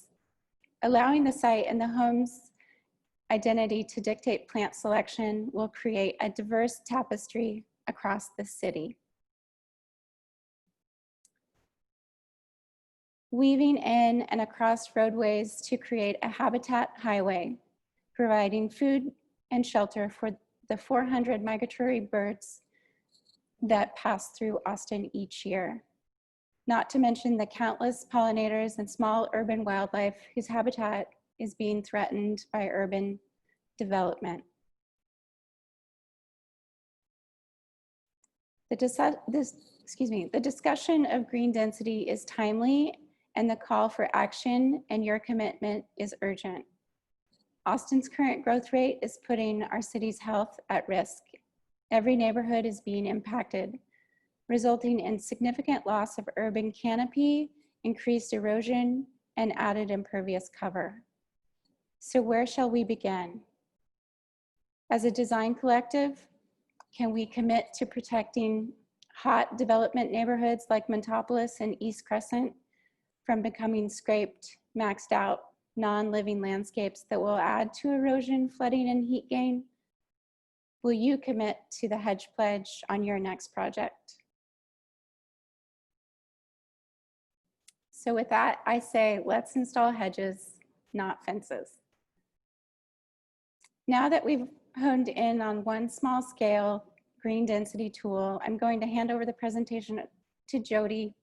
and the home's identity to dictate plant selection will create a diverse tapestry across the city. Weaving in and across roadways to create a habitat highway, providing food and shelter for the 400 migratory birds that pass through Austin each year. Not to mention the countless pollinators and small urban wildlife whose habitat is being threatened by urban development. The discussion of green density is timely, and the call for action and your commitment is urgent. Austin's current growth rate is putting our city's health at risk. Every neighborhood is being impacted, resulting in significant loss of urban canopy, increased erosion, and added impervious cover. So where shall we begin? As a design collective, can we commit to protecting hot development neighborhoods like Montopolis and East Crescent from becoming scraped, maxed out, non-living landscapes that will add to erosion, flooding, and heat gain? Will you commit to the hedge pledge on your next project? So with that, I say, let's install hedges, not fences. Now that we've honed in on one small scale green density tool, I'm going to hand over the presentation to Jody,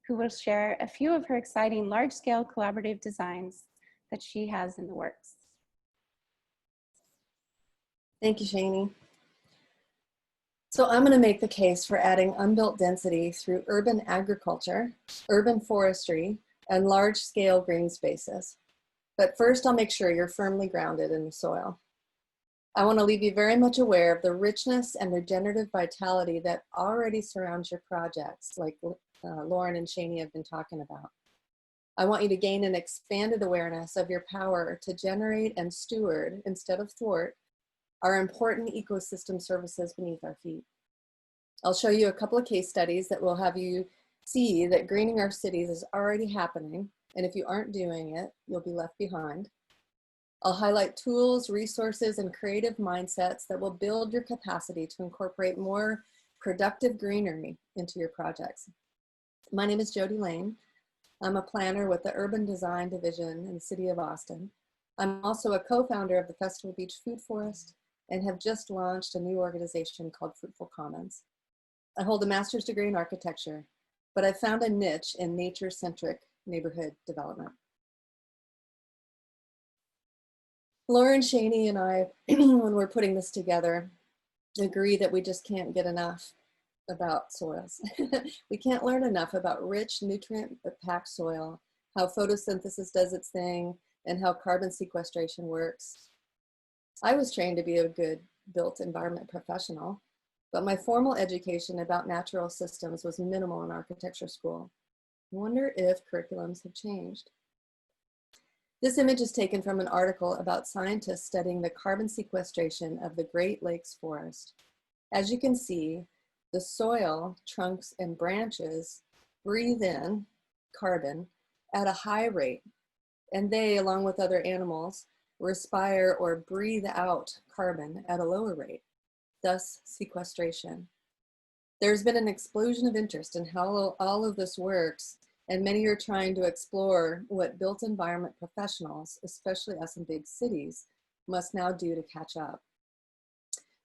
who will share a few of her exciting large scale collaborative designs that she has in the works. Thank you, Shani. So I'm going to make the case for adding unbuilt density through urban agriculture, urban forestry, and large-scale green spaces. But first, I'll make sure you're firmly grounded in the soil. I want to leave you very much aware of the richness and regenerative vitality that already surrounds your projects, like Lauren and Shani have been talking about. I want you to gain an expanded awareness of your power to generate and steward, instead of thwart, our important ecosystem services beneath our feet. I'll show you a couple of case studies that will have you see that greening our cities is already happening, and if you aren't doing it, you'll be left behind. I'll highlight tools, resources, and creative mindsets that will build your capacity to incorporate more productive greenery into your projects. My name is Jody Lane. I'm a planner with the Urban Design Division in the City of Austin. I'm also a co-founder of the Festival Beach Food Forest and have just launched a new organization called Fruitful Commons. I hold a master's degree in architecture, but I've found a niche in nature-centric neighborhood development. Lauren, Shani, and I, when we're putting this together, agree that we just can't get enough about soils. We can't learn enough about rich, nutrient-packed soil, how photosynthesis does its thing, and how carbon sequestration works. I was trained to be a good built environment professional, but my formal education about natural systems was minimal in architecture school. I wonder if curriculums have changed. This image is taken from an article about scientists studying the carbon sequestration of the Great Lakes forest. As you can see, the soil, trunks, and branches breathe in carbon at a high rate, and they, along with other animals, respire or breathe out carbon at a lower rate, thus sequestration. There's been an explosion of interest in how all of this works, and many are trying to explore what built environment professionals, especially us in big cities, must now do to catch up.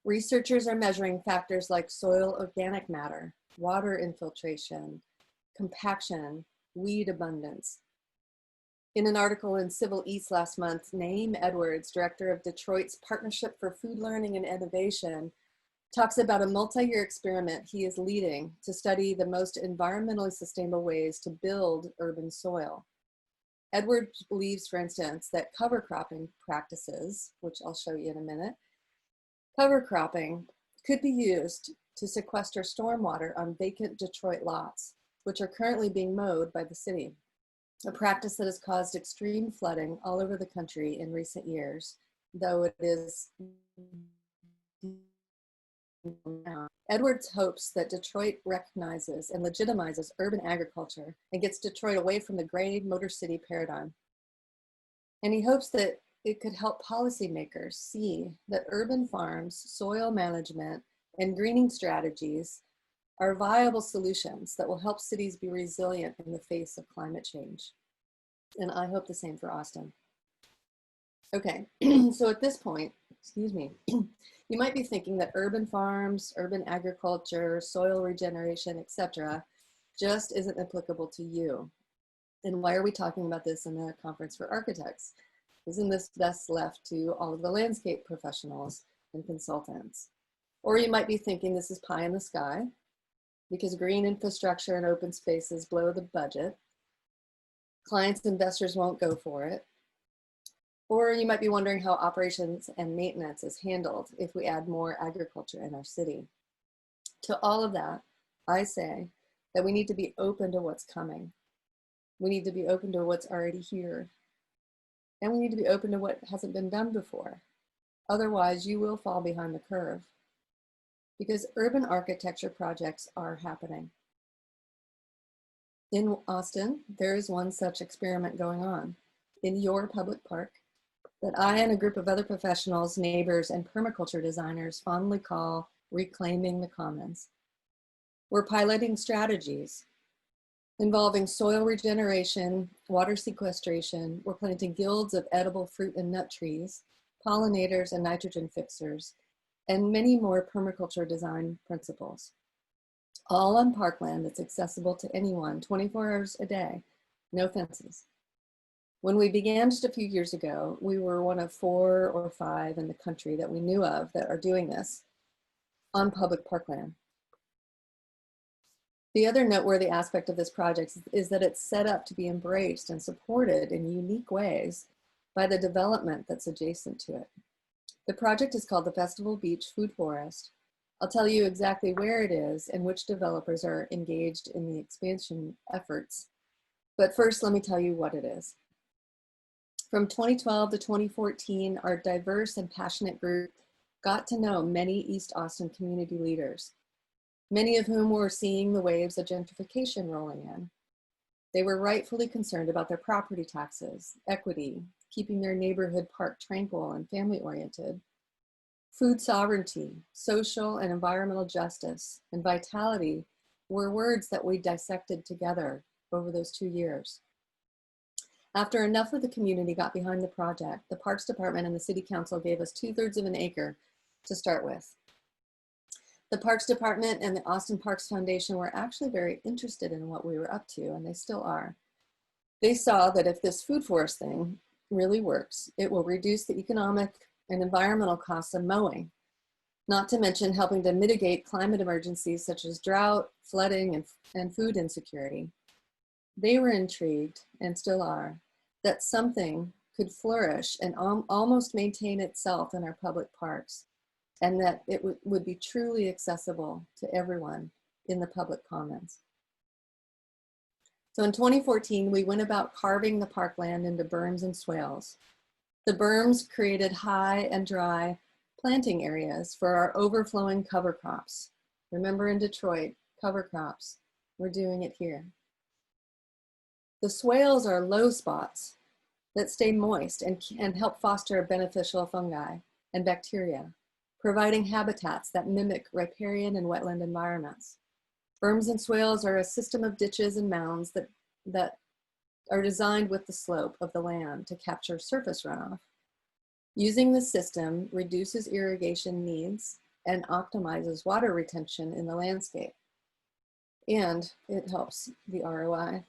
Researchers are measuring factors like soil organic matter, water infiltration, compaction, weed abundance. In an article in Civil East last month, Naeem Edwards, director of Detroit's Partnership for Food Learning and Innovation, talks about a multi-year experiment he is leading to study the most environmentally sustainable ways to build urban soil. Edwards believes, for instance, that cover cropping practices, which I'll show you in a minute, cover cropping could be used to sequester stormwater on vacant Detroit lots, which are currently being mowed by the city, a practice that has caused extreme flooding all over the country in recent years though it is now. Edwards hopes that Detroit recognizes and legitimizes urban agriculture and gets Detroit away from the gray motor city paradigm. And he hopes that it could help policymakers see that urban farms, soil management, and greening strategies are viable solutions that will help cities be resilient in the face of climate change. And I hope the same for Austin. Okay, so at this point, excuse me, you might be thinking that urban farms, urban agriculture, soil regeneration, etc., just isn't applicable to you. And why are we talking about this in a conference for architects? Isn't this best left to all of the landscape professionals and consultants? Or you might be thinking this is pie in the sky because green infrastructure and open spaces blow the budget. Clients, investors won't go for it. Or you might be wondering how operations and maintenance is handled if we add more agriculture in our city. To all of that, I say that we need to be open to what's coming. We need to be open to what's already here. And we need to be open to what hasn't been done before. Otherwise, you will fall behind the curve. Because urban architecture projects are happening. In Austin, there is one such experiment going on in your public park that I and a group of other professionals, neighbors, and permaculture designers fondly call reclaiming the commons. We're piloting strategies involving soil regeneration, water sequestration. We're planting guilds of edible fruit and nut trees, pollinators and nitrogen fixers, and many more permaculture design principles, all on parkland that's accessible to anyone 24 hours a day, no fences. When we began just a few years ago, we were one of 4 or 5 in the country that we knew of that are doing this on public parkland. The other noteworthy aspect of this project is that it's set up to be embraced and supported in unique ways by the development that's adjacent to it. The project is called the Festival Beach Food Forest. I'll tell you exactly where it is and which developers are engaged in the expansion efforts. But first, let me tell you what it is. From 2012 to 2014, our diverse and passionate group got to know many East Austin community leaders, many of whom were seeing the waves of gentrification rolling in. They were rightfully concerned about their property taxes, equity, keeping their neighborhood park tranquil and family-oriented, food sovereignty, social and environmental justice, and vitality were words that we dissected together over those 2 years. After enough of the community got behind the project, the Parks Department and the City Council gave us 2/3 of an acre to start with. The Parks Department and the Austin Parks Foundation were actually very interested in what we were up to, and they still are. They saw that if this food forest thing really works, it will reduce the economic and environmental costs of mowing, not to mention helping to mitigate climate emergencies such as drought, flooding, and food insecurity. They were intrigued, and still are, that something could flourish and almost maintain itself in our public parks, and that it would be truly accessible to everyone in the public commons. So in 2014, we went about carving the parkland into berms and swales. The berms created high and dry planting areas for our overflowing cover crops. Remember in Detroit, cover crops, we're doing it here. The swales are low spots that stay moist and help foster beneficial fungi and bacteria, providing habitats that mimic riparian and wetland environments. Berms and swales are a system of ditches and mounds that are designed with the slope of the land to capture surface runoff. Using the system reduces irrigation needs and optimizes water retention in the landscape. And it helps the ROI.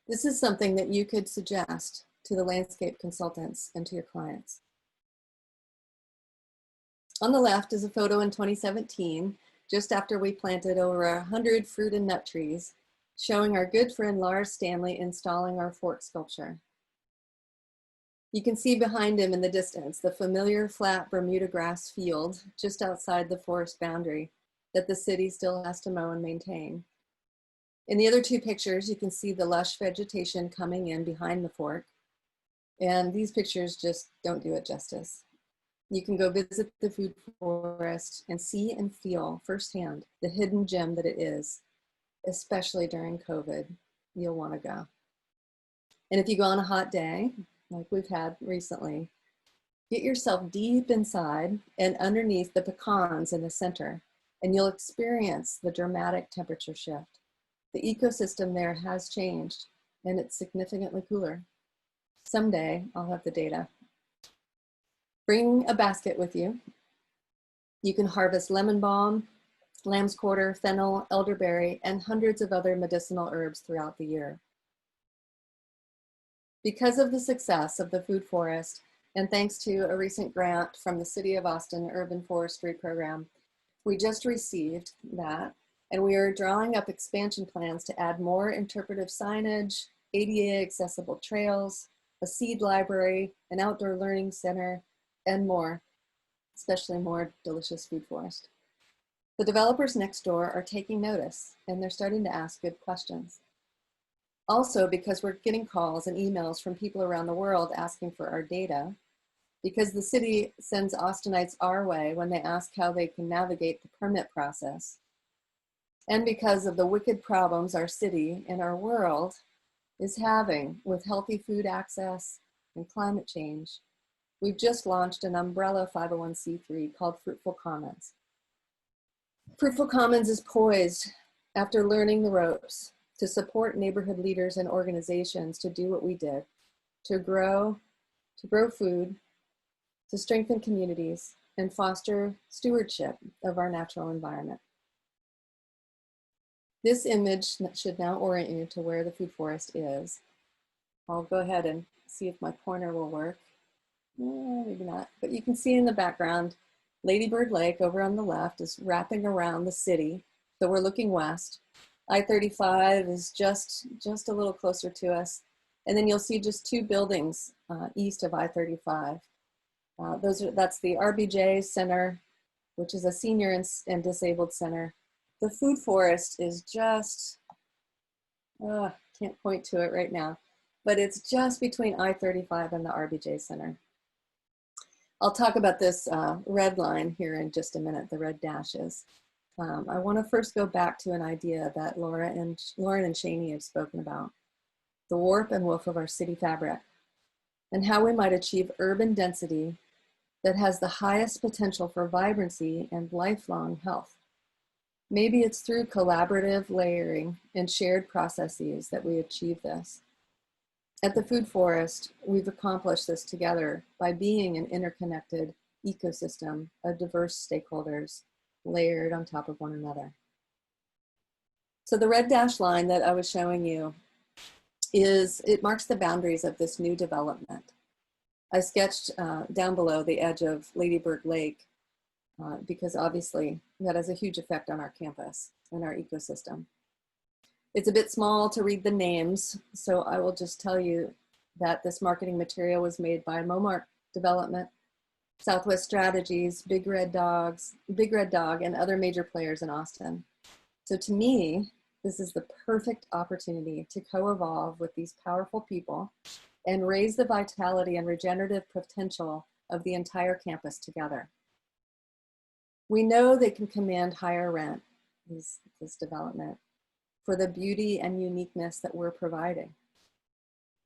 This is something that you could suggest to the landscape consultants and to your clients. On the left is a photo in 2017, just after we planted over 100 fruit and nut trees, showing our good friend Lars Stanley installing our fort sculpture. You can see behind him in the distance the familiar flat Bermuda grass field just outside the forest boundary that the city still has to mow and maintain. In the other 2 pictures, you can see the lush vegetation coming in behind the fort. And these pictures just don't do it justice. You can go visit the food forest and see and feel firsthand the hidden gem that it is, especially during COVID. You'll want to go. And if you go on a hot day, like we've had recently, get yourself deep inside and underneath the pecans in the center, and you'll experience the dramatic temperature shift. The ecosystem there has changed, and it's significantly cooler. Someday I'll have the data. Bring a basket with you. You can harvest lemon balm, lamb's quarter, fennel, elderberry, and hundreds of other medicinal herbs throughout the year. Because of the success of the food forest, and thanks to a recent grant from the City of Austin Urban Forestry Program, we just received that, and we are drawing up expansion plans to add more interpretive signage, ADA accessible trails, a seed library, an outdoor learning center, and more, especially more delicious food forest. The developers next door are taking notice, and they're starting to ask good questions. Also, because we're getting calls and emails from people around the world asking for our data, because the city sends Austinites our way when they ask how they can navigate the permit process, and because of the wicked problems our city and our world is having with healthy food access and climate change, we've just launched an umbrella 501c3 called Fruitful Commons. Fruitful Commons is poised, after learning the ropes, to support neighborhood leaders and organizations to do what we did, to grow food, to strengthen communities, and foster stewardship of our natural environment. This image should now orient you to where the food forest is. I'll go ahead and see if my pointer will work. Maybe not, but you can see in the background, Lady Bird Lake over on the left is wrapping around the city. So we're looking west. I-35 is just a little closer to us. And then you'll see just two buildings east of I-35. That's the RBJ Center, which is a senior and disabled center. The food forest is just, can't point to it right now, but it's just between I-35 and the RBJ Center. I'll talk about this red line here in just a minute, the red dashes. I want to first go back to an idea that Lauren and Shani have spoken about, the warp and woof of our city fabric, and how we might achieve urban density that has the highest potential for vibrancy and lifelong health. Maybe it's through collaborative layering and shared processes that we achieve this. At the Food Forest, we've accomplished this together by being an interconnected ecosystem of diverse stakeholders layered on top of one another. So the red dashed line that I was showing you it marks the boundaries of this new development. I sketched down below the edge of Lady Bird Lake because obviously that has a huge effect on our campus and our ecosystem. It's a bit small to read the names, so I will just tell you that this marketing material was made by Momark Development, Southwest Strategies, Big Red Dog, and other major players in Austin. So to me, this is the perfect opportunity to co-evolve with these powerful people and raise the vitality and regenerative potential of the entire campus together. We know they can command higher rent, this development, for the beauty and uniqueness that we're providing.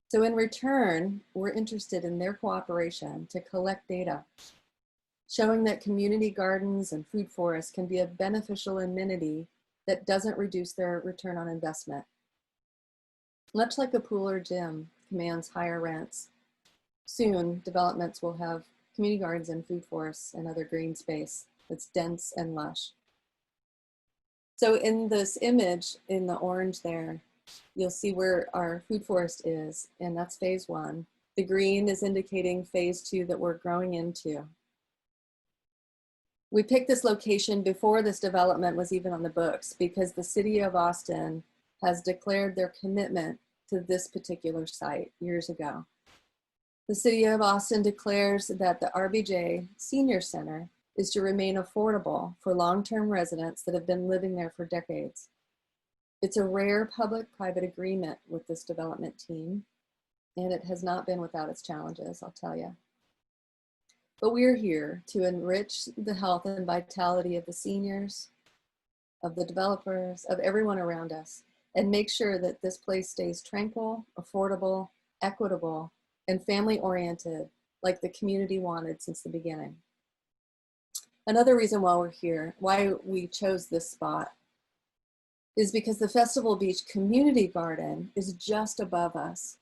So in return, we're interested in their cooperation to collect data, showing that community gardens and food forests can be a beneficial amenity that doesn't reduce their return on investment. Much like a pool or gym commands higher rents, soon developments will have community gardens and food forests and other green space that's dense and lush. So in this image, in the orange there, you'll see where our food forest is, and that's phase 1. The green is indicating phase 2 that we're growing into. We picked this location before this development was even on the books because the city of Austin has declared their commitment to this particular site years ago. The city of Austin declares that the RBJ Senior Center is to remain affordable for long-term residents that have been living there for decades. It's a rare public-private agreement with this development team, and it has not been without its challenges, I'll tell you. But we're here to enrich the health and vitality of the seniors, of the developers, of everyone around us, and make sure that this place stays tranquil, affordable, equitable, and family-oriented, like the community wanted since the beginning. Another reason why we're here, why we chose this spot, is because the Festival Beach Community Garden is just above us.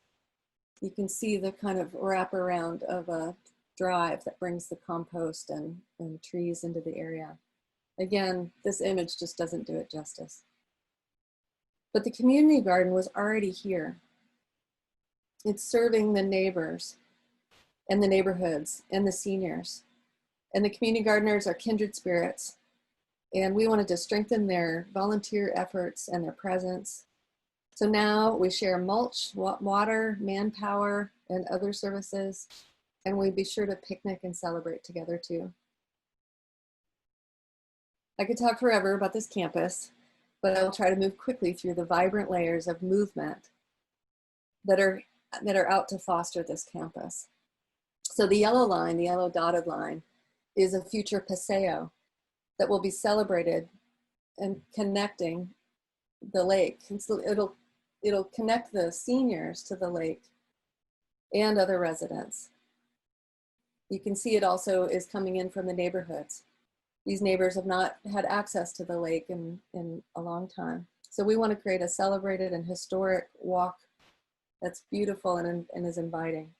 You can see the kind of wraparound of a drive that brings the compost and trees into the area. Again, this image just doesn't do it justice. But the community garden was already here. It's serving the neighbors and the neighborhoods and the seniors. And the community gardeners are kindred spirits. And we wanted to strengthen their volunteer efforts and their presence. So now we share mulch, water, manpower, and other services. And we be sure to picnic and celebrate together too. I could talk forever about this campus, but I will try to move quickly through the vibrant layers of movement that are out to foster this campus. So the yellow line, the yellow dotted line, is a future paseo that will be celebrated and connecting the lake. And so it'll connect the seniors to the lake and other residents. You can see it also is coming in from the neighborhoods. These neighbors have not had access to the lake in a long time. So we want to create a celebrated and historic walk that's beautiful and is inviting.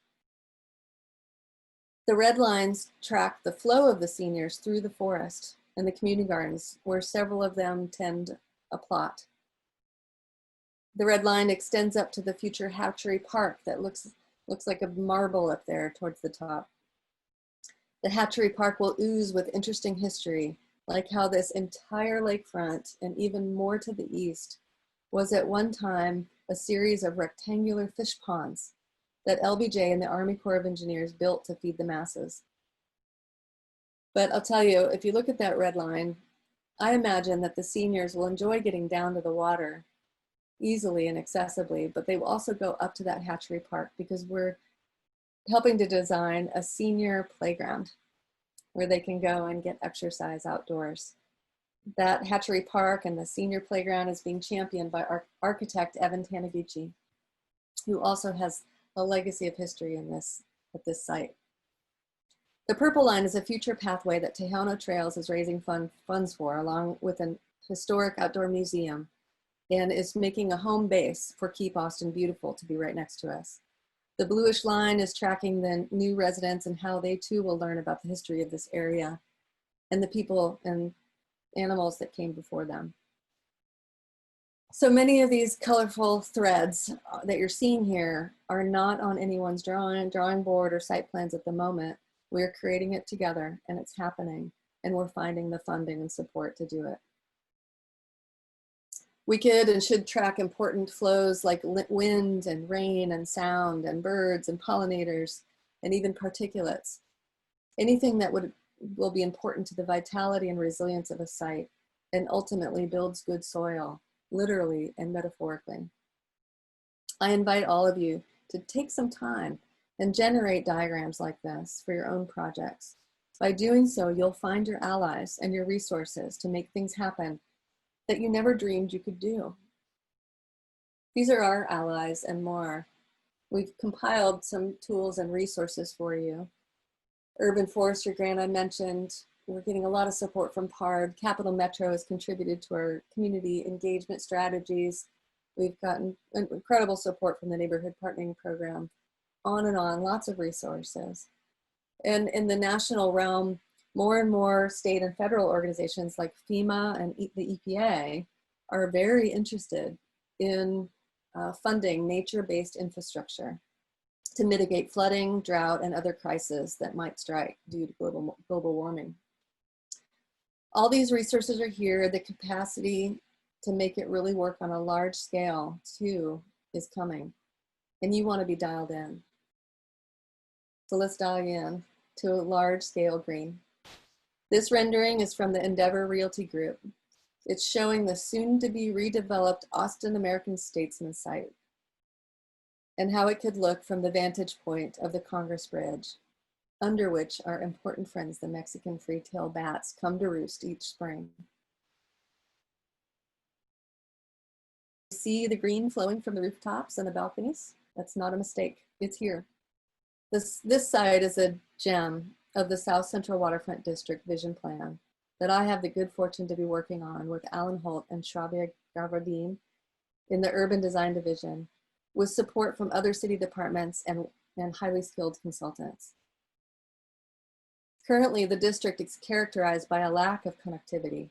The red lines track the flow of the seniors through the forest and the community gardens, where several of them tend a plot. The red line extends up to the future hatchery park that looks like a marble up there towards the top. The hatchery park will ooze with interesting history, like how this entire lakefront and even more to the east was at one time a series of rectangular fish ponds that LBJ and the Army Corps of Engineers built to feed the masses. But I'll tell you, if you look at that red line, I imagine that the seniors will enjoy getting down to the water easily and accessibly, but they will also go up to that hatchery park because we're helping to design a senior playground where they can go and get exercise outdoors. That hatchery park and the senior playground is being championed by architect Evan Taniguchi, who also has a legacy of history at this site. The purple line is a future pathway that Tejano Trails is raising funds for, along with an historic outdoor museum, and is making a home base for Keep Austin Beautiful to be right next to us. The bluish line is tracking the new residents and how they too will learn about the history of this area and the people and animals that came before them. So many of these colorful threads that you're seeing here are not on anyone's drawing board or site plans at the moment. We're creating it together and it's happening, and we're finding the funding and support to do it. We could and should track important flows like wind and rain and sound and birds and pollinators and even particulates. Anything that will be important to the vitality and resilience of a site and ultimately builds good soil, literally and metaphorically. I invite all of you to take some time and generate diagrams like this for your own projects. By doing so, you'll find your allies and your resources to make things happen that you never dreamed you could do. These are our allies and more. We've compiled some tools and resources for you. Urban Forestry Grant I mentioned, we're getting a lot of support from PARD. Capital Metro has contributed to our community engagement strategies. We've gotten incredible support from the Neighborhood Partnering Program, on and on, lots of resources. And in the national realm, more and more state and federal organizations like FEMA and the EPA are very interested in funding nature-based infrastructure to mitigate flooding, drought, and other crises that might strike due to global warming. All these resources are here. The capacity to make it really work on a large scale too is coming, and you want to be dialed in. So let's dial in to a large scale green. This rendering is from the Endeavor Realty Group. It's showing the soon to be redeveloped Austin American Statesman site. and how it could look from the vantage point of the Congress Bridge, under which our important friends, the Mexican free-tailed bats, come to roost each spring. See the green flowing from the rooftops and the balconies? That's not a mistake. It's here. This site is a gem of the South Central Waterfront District Vision Plan that I have the good fortune to be working on with Alan Holt and Shravya Gavardine in the Urban Design Division, with support from other city departments and highly skilled consultants. Currently, the district is characterized by a lack of connectivity.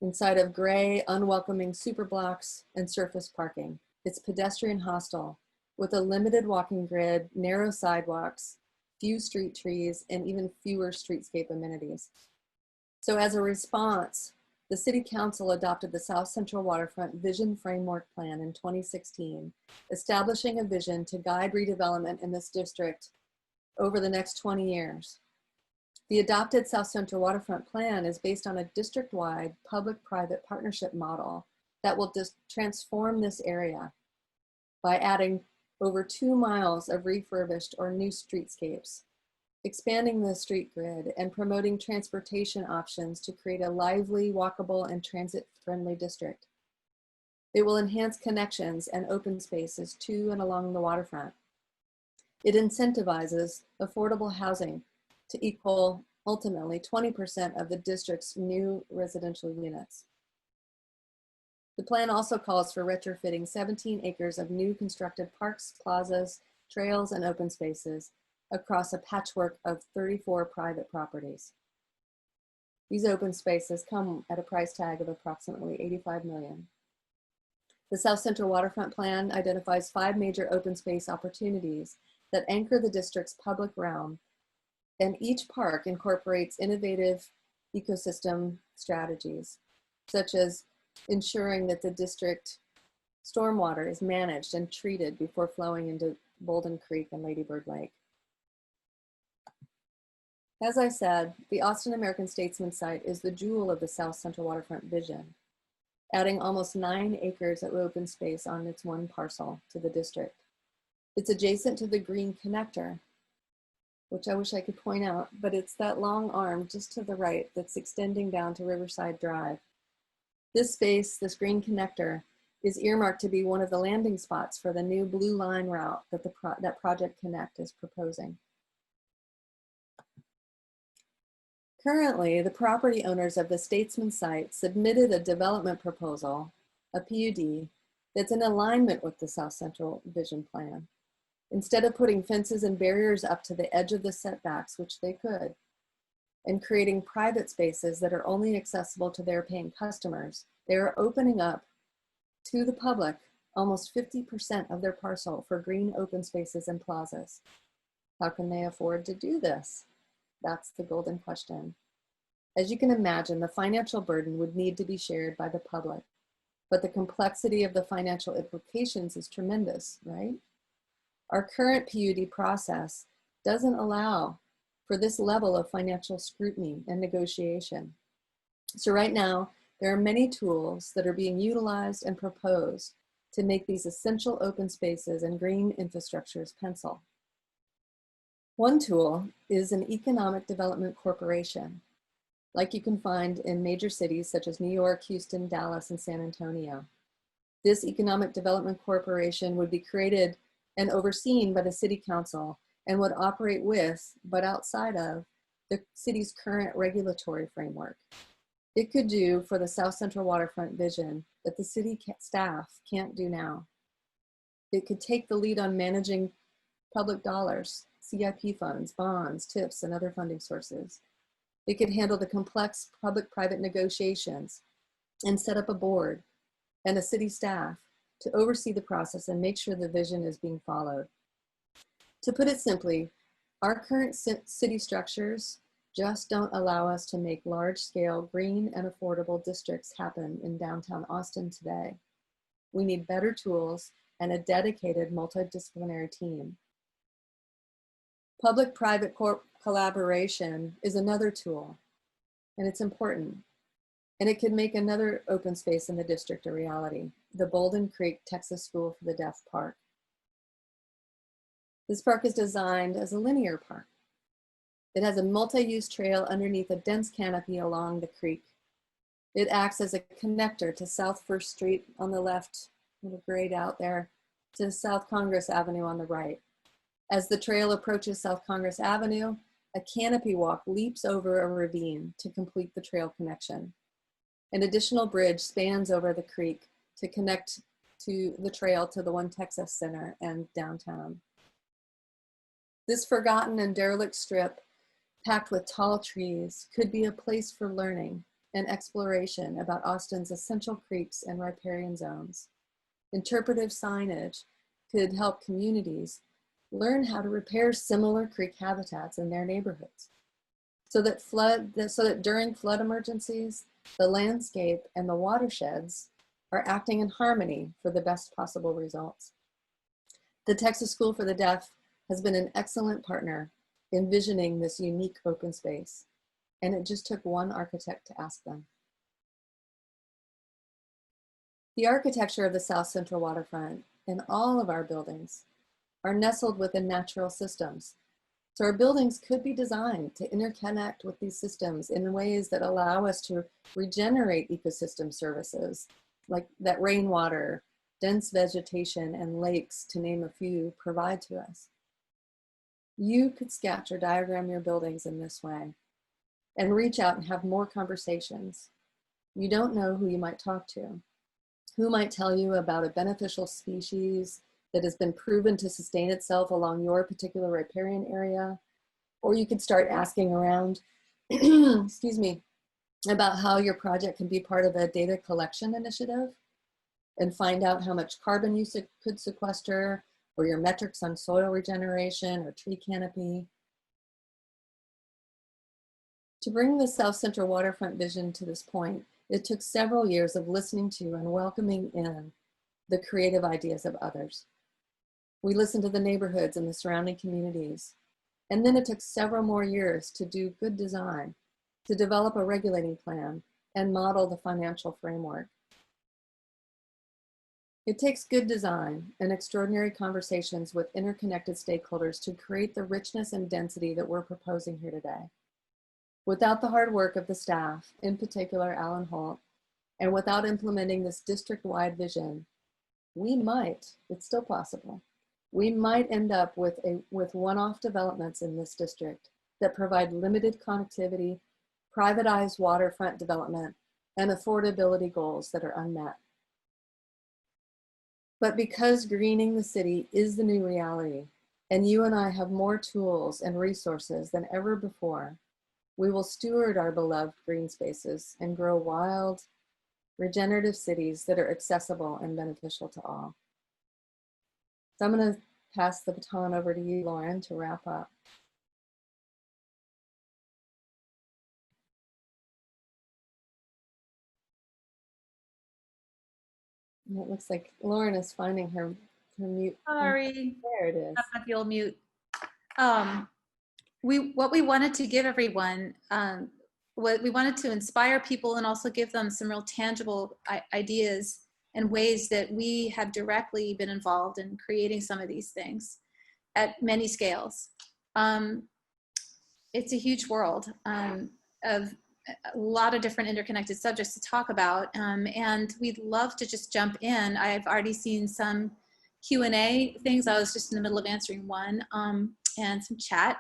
Inside of gray, unwelcoming superblocks and surface parking, it's pedestrian hostile with a limited walking grid, narrow sidewalks, few street trees, and even fewer streetscape amenities. So as a response, the City Council adopted the South Central Waterfront Vision Framework Plan in 2016, establishing a vision to guide redevelopment in this district over the next 20 years. The adopted South Central Waterfront Plan is based on a district-wide public-private partnership model that will transform this area by adding over 2 miles of refurbished or new streetscapes, expanding the street grid, and promoting transportation options to create a lively, walkable, and transit-friendly district. It will enhance connections and open spaces to and along the waterfront. It incentivizes affordable housing to equal ultimately 20% of the district's new residential units. The plan also calls for retrofitting 17 acres of new constructed parks, plazas, trails, and open spaces across a patchwork of 34 private properties. These open spaces come at a price tag of approximately $85 million. The South Central Waterfront Plan identifies 5 major open space opportunities that anchor the district's public realm, and each park incorporates innovative ecosystem strategies, such as ensuring that the district stormwater is managed and treated before flowing into Bolden Creek and Lady Bird Lake. As I said, the Austin American Statesman site is the jewel of the South Central Waterfront vision, adding almost 9 acres of open space on its one parcel to the district. It's adjacent to the green connector, which I wish I could point out, but it's that long arm just to the right that's extending down to Riverside Drive. This space, this green connector, is earmarked to be one of the landing spots for the new Blue Line route that that Project Connect is proposing. Currently, the property owners of the Statesman site submitted a development proposal, a PUD, that's in alignment with the South Central Vision Plan. Instead of putting fences and barriers up to the edge of the setbacks, which they could, and creating private spaces that are only accessible to their paying customers, they are opening up to the public almost 50% of their parcel for green open spaces and plazas. How can they afford to do this? That's the golden question. As you can imagine, the financial burden would need to be shared by the public, but the complexity of the financial implications is tremendous, right? Our current PUD process doesn't allow for this level of financial scrutiny and negotiation. So right now, there are many tools that are being utilized and proposed to make these essential open spaces and green infrastructures pencil. One tool is an economic development corporation, like you can find in major cities such as New York, Houston, Dallas, and San Antonio. This economic development corporation would be created and overseen by the City Council and would operate with, but outside of, the city's current regulatory framework. It could do for the South Central Waterfront vision that the city staff can't do now. It could take the lead on managing public dollars, CIP funds, bonds, TIPs, and other funding sources. It could handle the complex public-private negotiations and set up a board and a city staff to oversee the process and make sure the vision is being followed. To put it simply, our current city structures just don't allow us to make large-scale green and affordable districts happen in downtown Austin today. We need better tools and a dedicated multidisciplinary team. Public-private collaboration is another tool, and it's important. And it could make another open space in the district a reality, the Bolden Creek Texas School for the Deaf Park. This park is designed as a linear park. It has a multi-use trail underneath a dense canopy along the creek. It acts as a connector to South First Street on the left, little grayed out there, to South Congress Avenue on the right. As the trail approaches South Congress Avenue, a canopy walk leaps over a ravine to complete the trail connection. An additional bridge spans over the creek to connect to the trail to the One Texas Center and downtown. This forgotten and derelict strip, packed with tall trees, could be a place for learning and exploration about Austin's essential creeks and riparian zones. Interpretive signage could help communities learn how to repair similar creek habitats in their neighborhoods, so that during flood emergencies, the landscape and the watersheds are acting in harmony for the best possible results. The Texas School for the Deaf has been an excellent partner envisioning this unique open space, and it just took one architect to ask them. The architecture of the South Central waterfront and all of our buildings are nestled within natural systems. So our buildings could be designed to interconnect with these systems in ways that allow us to regenerate ecosystem services, like that rainwater, dense vegetation, and lakes, to name a few, provide to us. You could sketch or diagram your buildings in this way and reach out and have more conversations. You don't know who you might talk to, who might tell you about a beneficial species that has been proven to sustain itself along your particular riparian area. Or you could start asking around, excuse me, about how your project can be part of a data collection initiative and find out how much carbon you could sequester, or your metrics on soil regeneration or tree canopy. To bring the South Central waterfront vision to this point, it took several years of listening to and welcoming in the creative ideas of others. We listened to the neighborhoods and the surrounding communities. And then it took several more years to do good design, to develop a regulating plan and model the financial framework. It takes good design and extraordinary conversations with interconnected stakeholders to create the richness and density that we're proposing here today. Without the hard work of the staff, in particular Alan Holt, and without implementing this district-wide vision, we might, it's still possible, we might end up with one-off developments in this district that provide limited connectivity, privatized waterfront development, and affordability goals that are unmet. But because greening the city is the new reality, and you and I have more tools and resources than ever before, we will steward our beloved green spaces and grow wild, regenerative cities that are accessible and beneficial to all. So I'm going to pass the baton over to you, Lauren, to wrap up. And it looks like Lauren is finding her mute. Sorry, There it is. I'm at the old mute. What we wanted to give everyone, what we wanted to inspire people and also give them some real tangible ideas and ways that we have directly been involved in creating some of these things at many scales. It's a huge world of a lot of different interconnected subjects to talk about, and we'd love to just jump in. I've already seen some Q&A things. I was just in the middle of answering one, and some chat.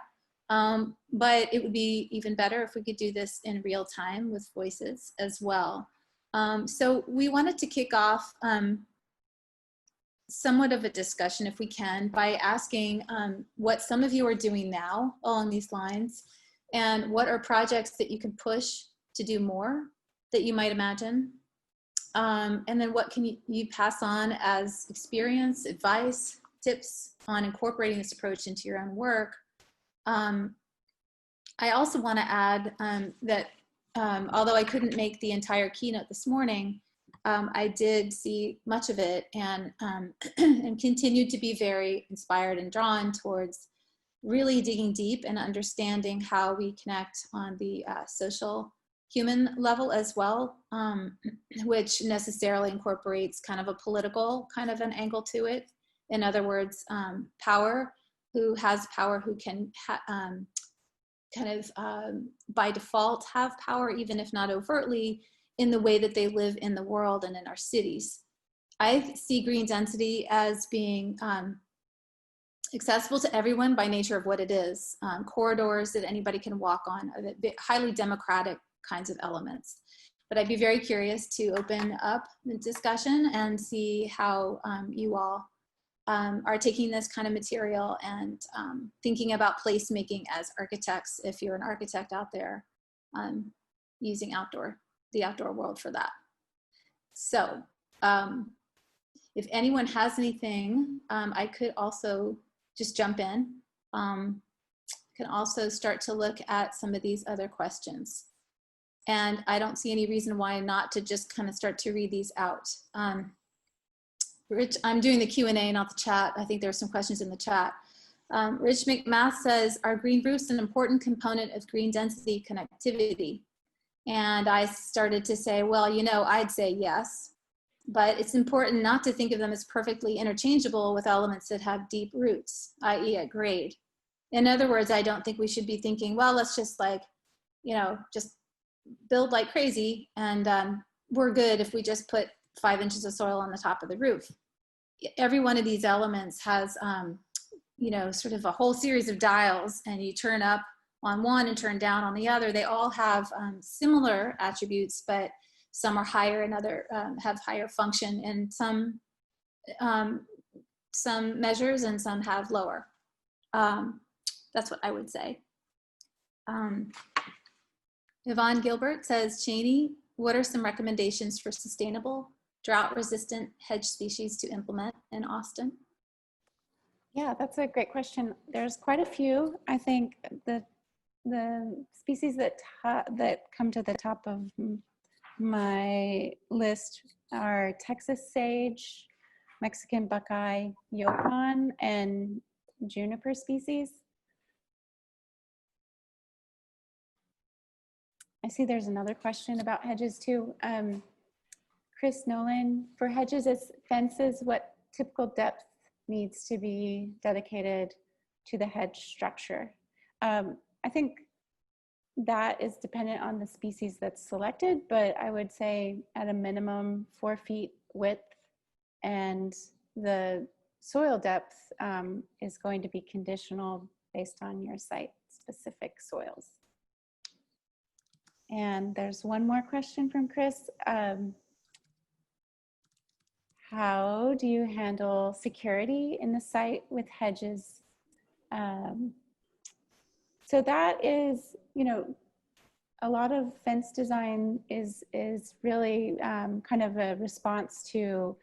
But it would be even better if we could do this in real time with voices as well. So we wanted to kick off somewhat of a discussion, if we can, by asking what some of you are doing now along these lines, and what are projects that you can push to do more that you might imagine. And then what can you pass on as experience, advice, tips on incorporating this approach into your own work. I also want to add that although I couldn't make the entire keynote this morning, I did see much of it and continued to be very inspired and drawn towards really digging deep and understanding how we connect on the social human level as well, which necessarily incorporates kind of a political kind of an angle to it. In other words, power who has power, who can by default have power, even if not overtly, in the way that they live in the world and in our cities. I see green density as being accessible to everyone by nature of what it is. Corridors that anybody can walk on, highly democratic kinds of elements. But I'd be very curious to open up the discussion and see how you all are taking this kind of material and thinking about placemaking as architects, if you're an architect out there, using the outdoor world for that. So if anyone has anything, I could also just jump in. Can also start to look at some of these other questions. And I don't see any reason why not to just kind of start to read these out. Rich, I'm doing the Q&A, not the chat. I think there are some questions in the chat. Rich McMath says, are green roofs an important component of green density connectivity? And I started to say, well, you know, I'd say yes, but it's important not to think of them as perfectly interchangeable with elements that have deep roots, i.e. at grade. In other words, I don't think we should be thinking, well, let's just just build like crazy and we're good if we just put 5 inches of soil on the top of the roof. Every one of these elements has, sort of a whole series of dials, and you turn up on one and turn down on the other. They all have similar attributes, but some are higher and other have higher function, and some measures and some have lower. That's what I would say. Yvonne Gilbert says, Cheney, what are some recommendations for sustainable, drought-resistant hedge species to implement in Austin? Yeah, that's a great question. There's quite a few. I think the species that come to the top of my list are Texas sage, Mexican buckeye, yopon, and juniper species. I see there's another question about hedges too. Chris Nolan, for hedges as fences, what typical depth needs to be dedicated to the hedge structure? I think that is dependent on the species that's selected, but I would say at a minimum 4 feet width, and the soil depth is going to be conditional based on your site-specific soils. And there's one more question from Chris. How do you handle security in the site with hedges? So that is, a lot of fence design is really kind of a response to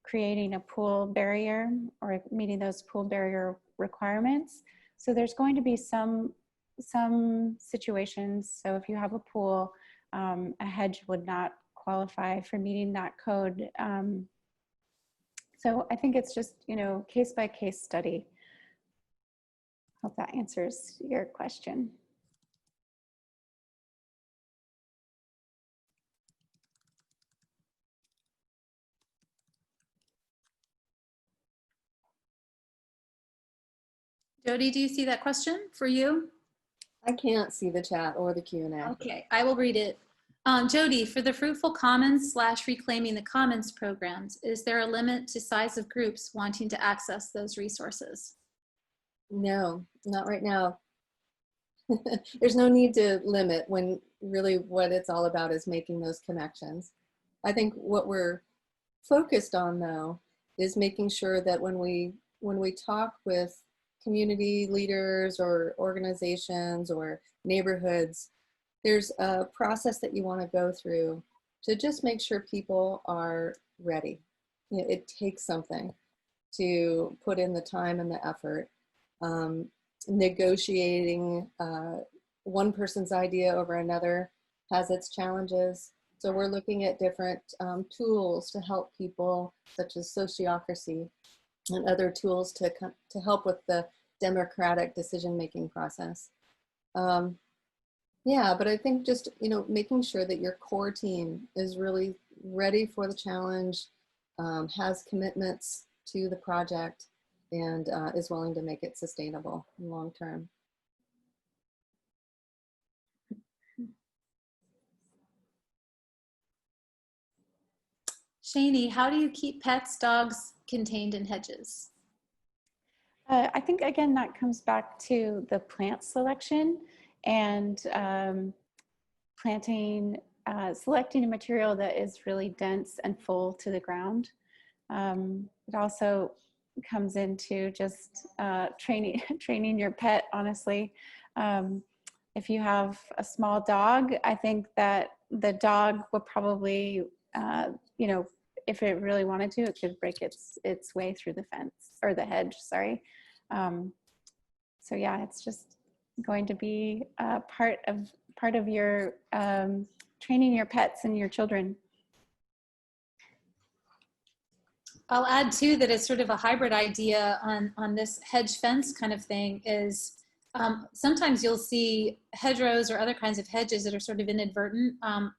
creating a pool barrier or meeting those pool barrier requirements. So there's going to be some situations. So if you have a pool, a hedge would not qualify for meeting that code. So I think it's just, case by case study. Hope that answers your question. Jody, do you see that question for you? I can't see the chat or the Q&A. Okay, I will read it. Jody, for the Fruitful Commons / Reclaiming the Commons programs, is there a limit to size of groups wanting to access those resources? No, not right now. There's no need to limit when really what it's all about is making those connections. I think what we're focused on though is making sure that when we talk with community leaders or organizations or neighborhoods, there's a process that you want to go through to just make sure people are ready. It takes something to put in the time and the effort. Negotiating one person's idea over another has its challenges. So we're looking at different tools to help people, such as sociocracy and other tools to help with the democratic decision-making process. Yeah, but I think just, making sure that your core team is really ready for the challenge, has commitments to the project, and is willing to make it sustainable long term. Shani, how do you keep pets, dogs contained in hedges? I think, again, that comes back to the plant selection and selecting a material that is really dense and full to the ground. It also comes into just training your pet, honestly. If you have a small dog, I think that the dog will probably, if it really wanted to, it could break its way through the fence or the hedge, sorry. So yeah, it's just going to be part of your training your pets and your children. I'll add too that it's sort of a hybrid idea on this hedge fence kind of thing is sometimes you'll see hedgerows or other kinds of hedges that are sort of inadvertent.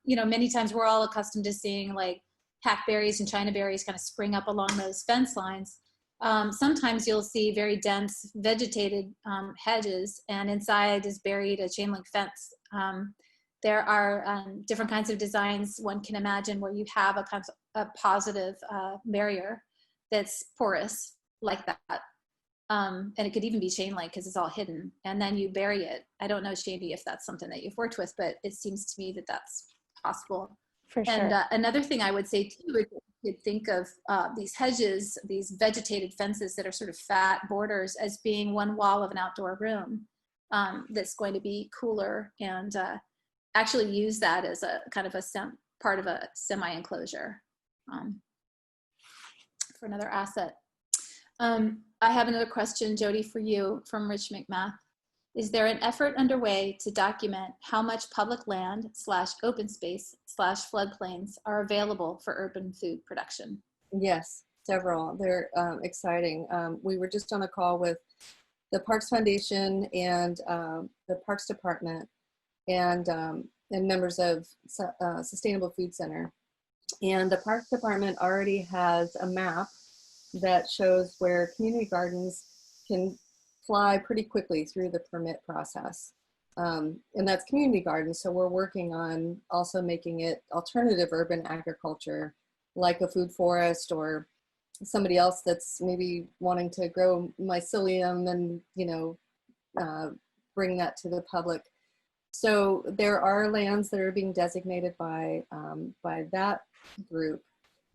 Many times we're all accustomed to seeing like hackberries and chinaberries kind of spring up along those fence lines. Sometimes you'll see very dense vegetated hedges, and inside is buried a chain link fence. There are different kinds of designs one can imagine where you have a positive barrier that's porous like that. And it could even be chain link because it's all hidden, and then you bury it. I don't know, Shani, if that's something that you've worked with, but it seems to me that that's possible. For sure. And another thing I would say too is you could think of these hedges, these vegetated fences that are sort of fat borders as being one wall of an outdoor room that's going to be cooler, and actually use that as a kind of part of a semi-enclosure for another asset. I have another question, Jody, for you from Rich McMath. Is there an effort underway to document how much public land / open space / floodplains are available for urban food production? Yes, several. They're exciting. We were just on a call with the Parks Foundation and the Parks Department and members of Sustainable Food Center. And the Parks Department already has a map that shows where community gardens can fly pretty quickly through the permit process. And that's community gardens. So we're working on also making it alternative urban agriculture, like a food forest or somebody else that's maybe wanting to grow mycelium and, bring that to the public. So there are lands that are being designated by that group.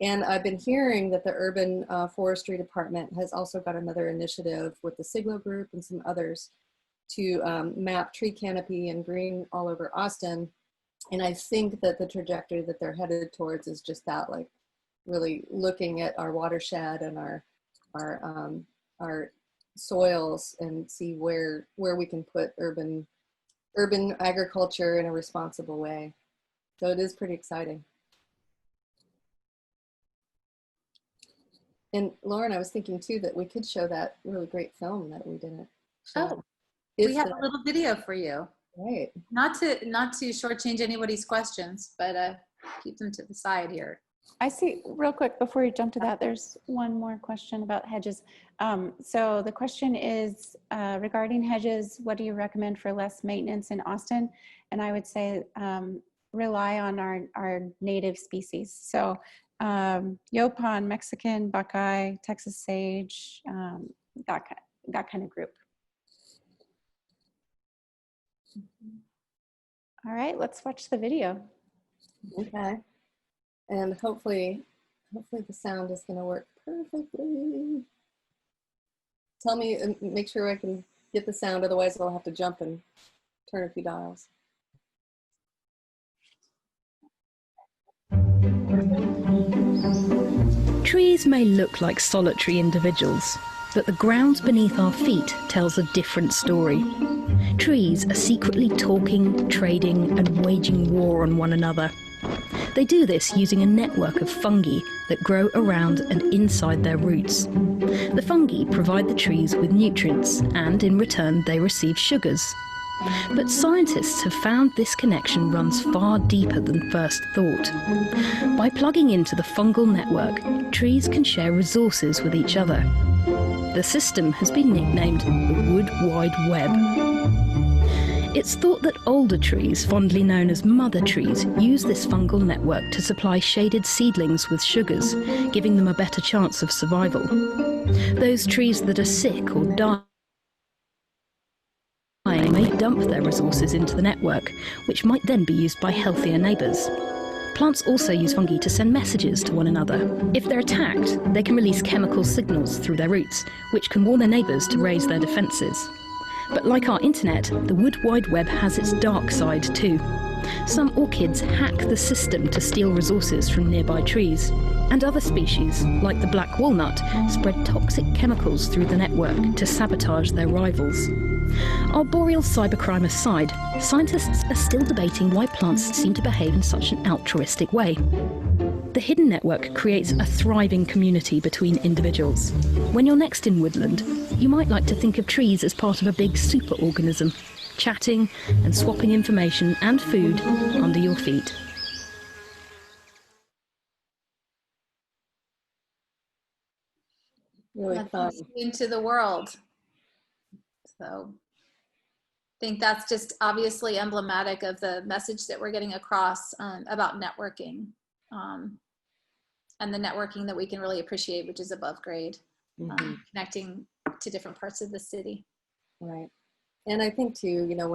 And I've been hearing that the Urban Forestry Department has also got another initiative with the Siglo Group and some others to map tree canopy and green all over Austin. And I think that the trajectory that they're headed towards is just that, like really looking at our watershed and our soils and see where we can put urban agriculture in a responsible way. So it is pretty exciting. And Lauren, I was thinking too that we could show that really great film that we didn't show. We have a little video for you. Right. Not to shortchange anybody's questions, but keep them to the side here. I see, real quick, before you jump to that, there's one more question about hedges. So the question is regarding hedges, what do you recommend for less maintenance in Austin? And I would say rely on our native species. So Yaupon, Mexican, Buckeye, Texas sage, that kind of group. All right, let's watch the video. Okay. And hopefully the sound is going to work perfectly. Tell me, make sure I can get the sound, otherwise I'll have to jump and turn a few dials. Trees may look like solitary individuals, but the ground beneath our feet tells a different story. Trees are secretly talking, trading, and waging war on one another. They do this using a network of fungi that grow around and inside their roots. The fungi provide the trees with nutrients, and in return they receive sugars. But scientists have found this connection runs far deeper than first thought. By plugging into the fungal network, trees can share resources with each other. The system has been nicknamed the Wood Wide Web. It's thought that older trees, fondly known as mother trees, use this fungal network to supply shaded seedlings with sugars, giving them a better chance of survival. Those trees that are sick or dying may dump their resources into the network, which might then be used by healthier neighbours. Plants also use fungi to send messages to one another. If they're attacked, they can release chemical signals through their roots, which can warn their neighbours to raise their defences. But like our internet, the Wood Wide Web has its dark side too. Some orchids hack the system to steal resources from nearby trees. And other species, like the black walnut, spread toxic chemicals through the network to sabotage their rivals. Arboreal cybercrime aside, scientists are still debating why plants seem to behave in such an altruistic way. The hidden network creates a thriving community between individuals. When you're next in woodland, you might like to think of trees as part of a big superorganism, chatting and swapping information and food under your feet. Really fun. Into the world. So I think that's just obviously emblematic of the message that we're getting across about networking, and the networking that we can really appreciate, which is above grade, connecting to different parts of the city. Right. And I think too, you know,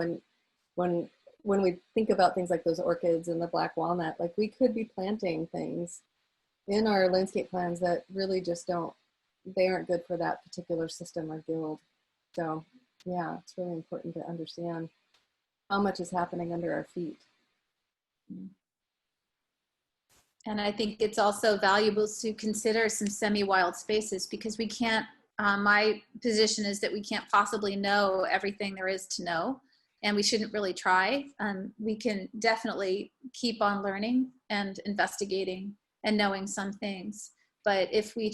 when we think about things like those orchids and the black walnut, like we could be planting things in our landscape plans that really just they aren't good for that particular system or guild. So yeah, it's really important to understand how much is happening under our feet. And I think it's also valuable to consider some semi-wild spaces, because we can't, my position is that we can't possibly know everything there is to know, and we shouldn't really try. We can definitely keep on learning and investigating and knowing some things. But if we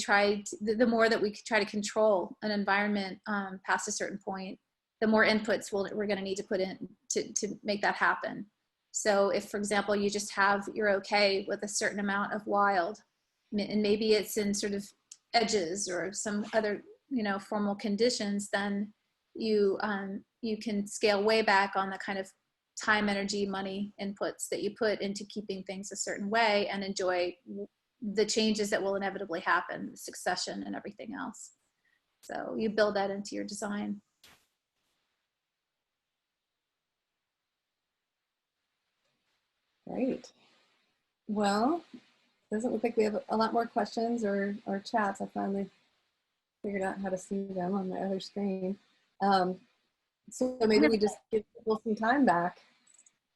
the more that we try to control an environment past a certain point, the more inputs we're going to need to put in to make that happen. So if, for example, you're okay with a certain amount of wild, and maybe it's in sort of edges or some other, formal conditions, then you can scale way back on the kind of time, energy, money inputs that you put into keeping things a certain way, and enjoy the changes that will inevitably happen, the succession and everything else. So you build that into your design. Great. Well, doesn't look like we have a lot more questions or chats. I finally figured out how to see them on my other screen. So maybe we just give people some time back.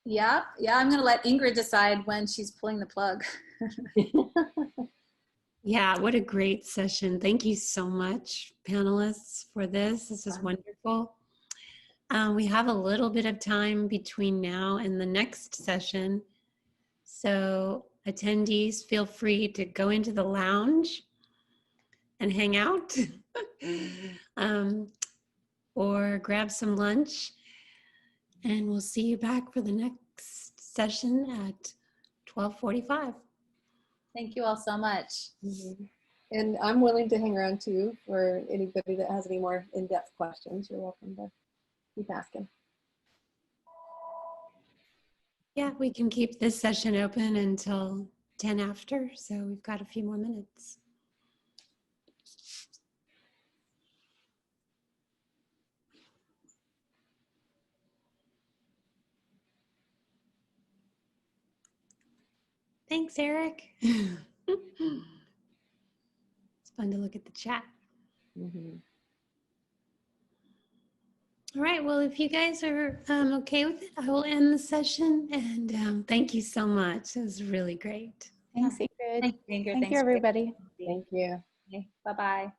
Yeah, I'm gonna let Ingrid decide when she's pulling the plug. Yeah, what a great session. Thank you so much, panelists, for this. This is wonderful. We have a little bit of time between now and the next session. So attendees, feel free to go into the lounge and hang out or grab some lunch. And we'll see you back for the next session at 12:45. Thank you all so much. And I'm willing to hang around too for anybody that has any more in-depth questions. You're welcome to keep asking. Yeah, we can keep this session open until 10 after, so we've got a few more minutes. Thanks, Eric. It's fun to look at the chat. All right, well, if you guys are okay with it, I will end the session, and thank you so much. It was really great. Thanks, Ingrid. Thank you, Ingrid. Thank you, everybody. Thank you. Okay, bye-bye.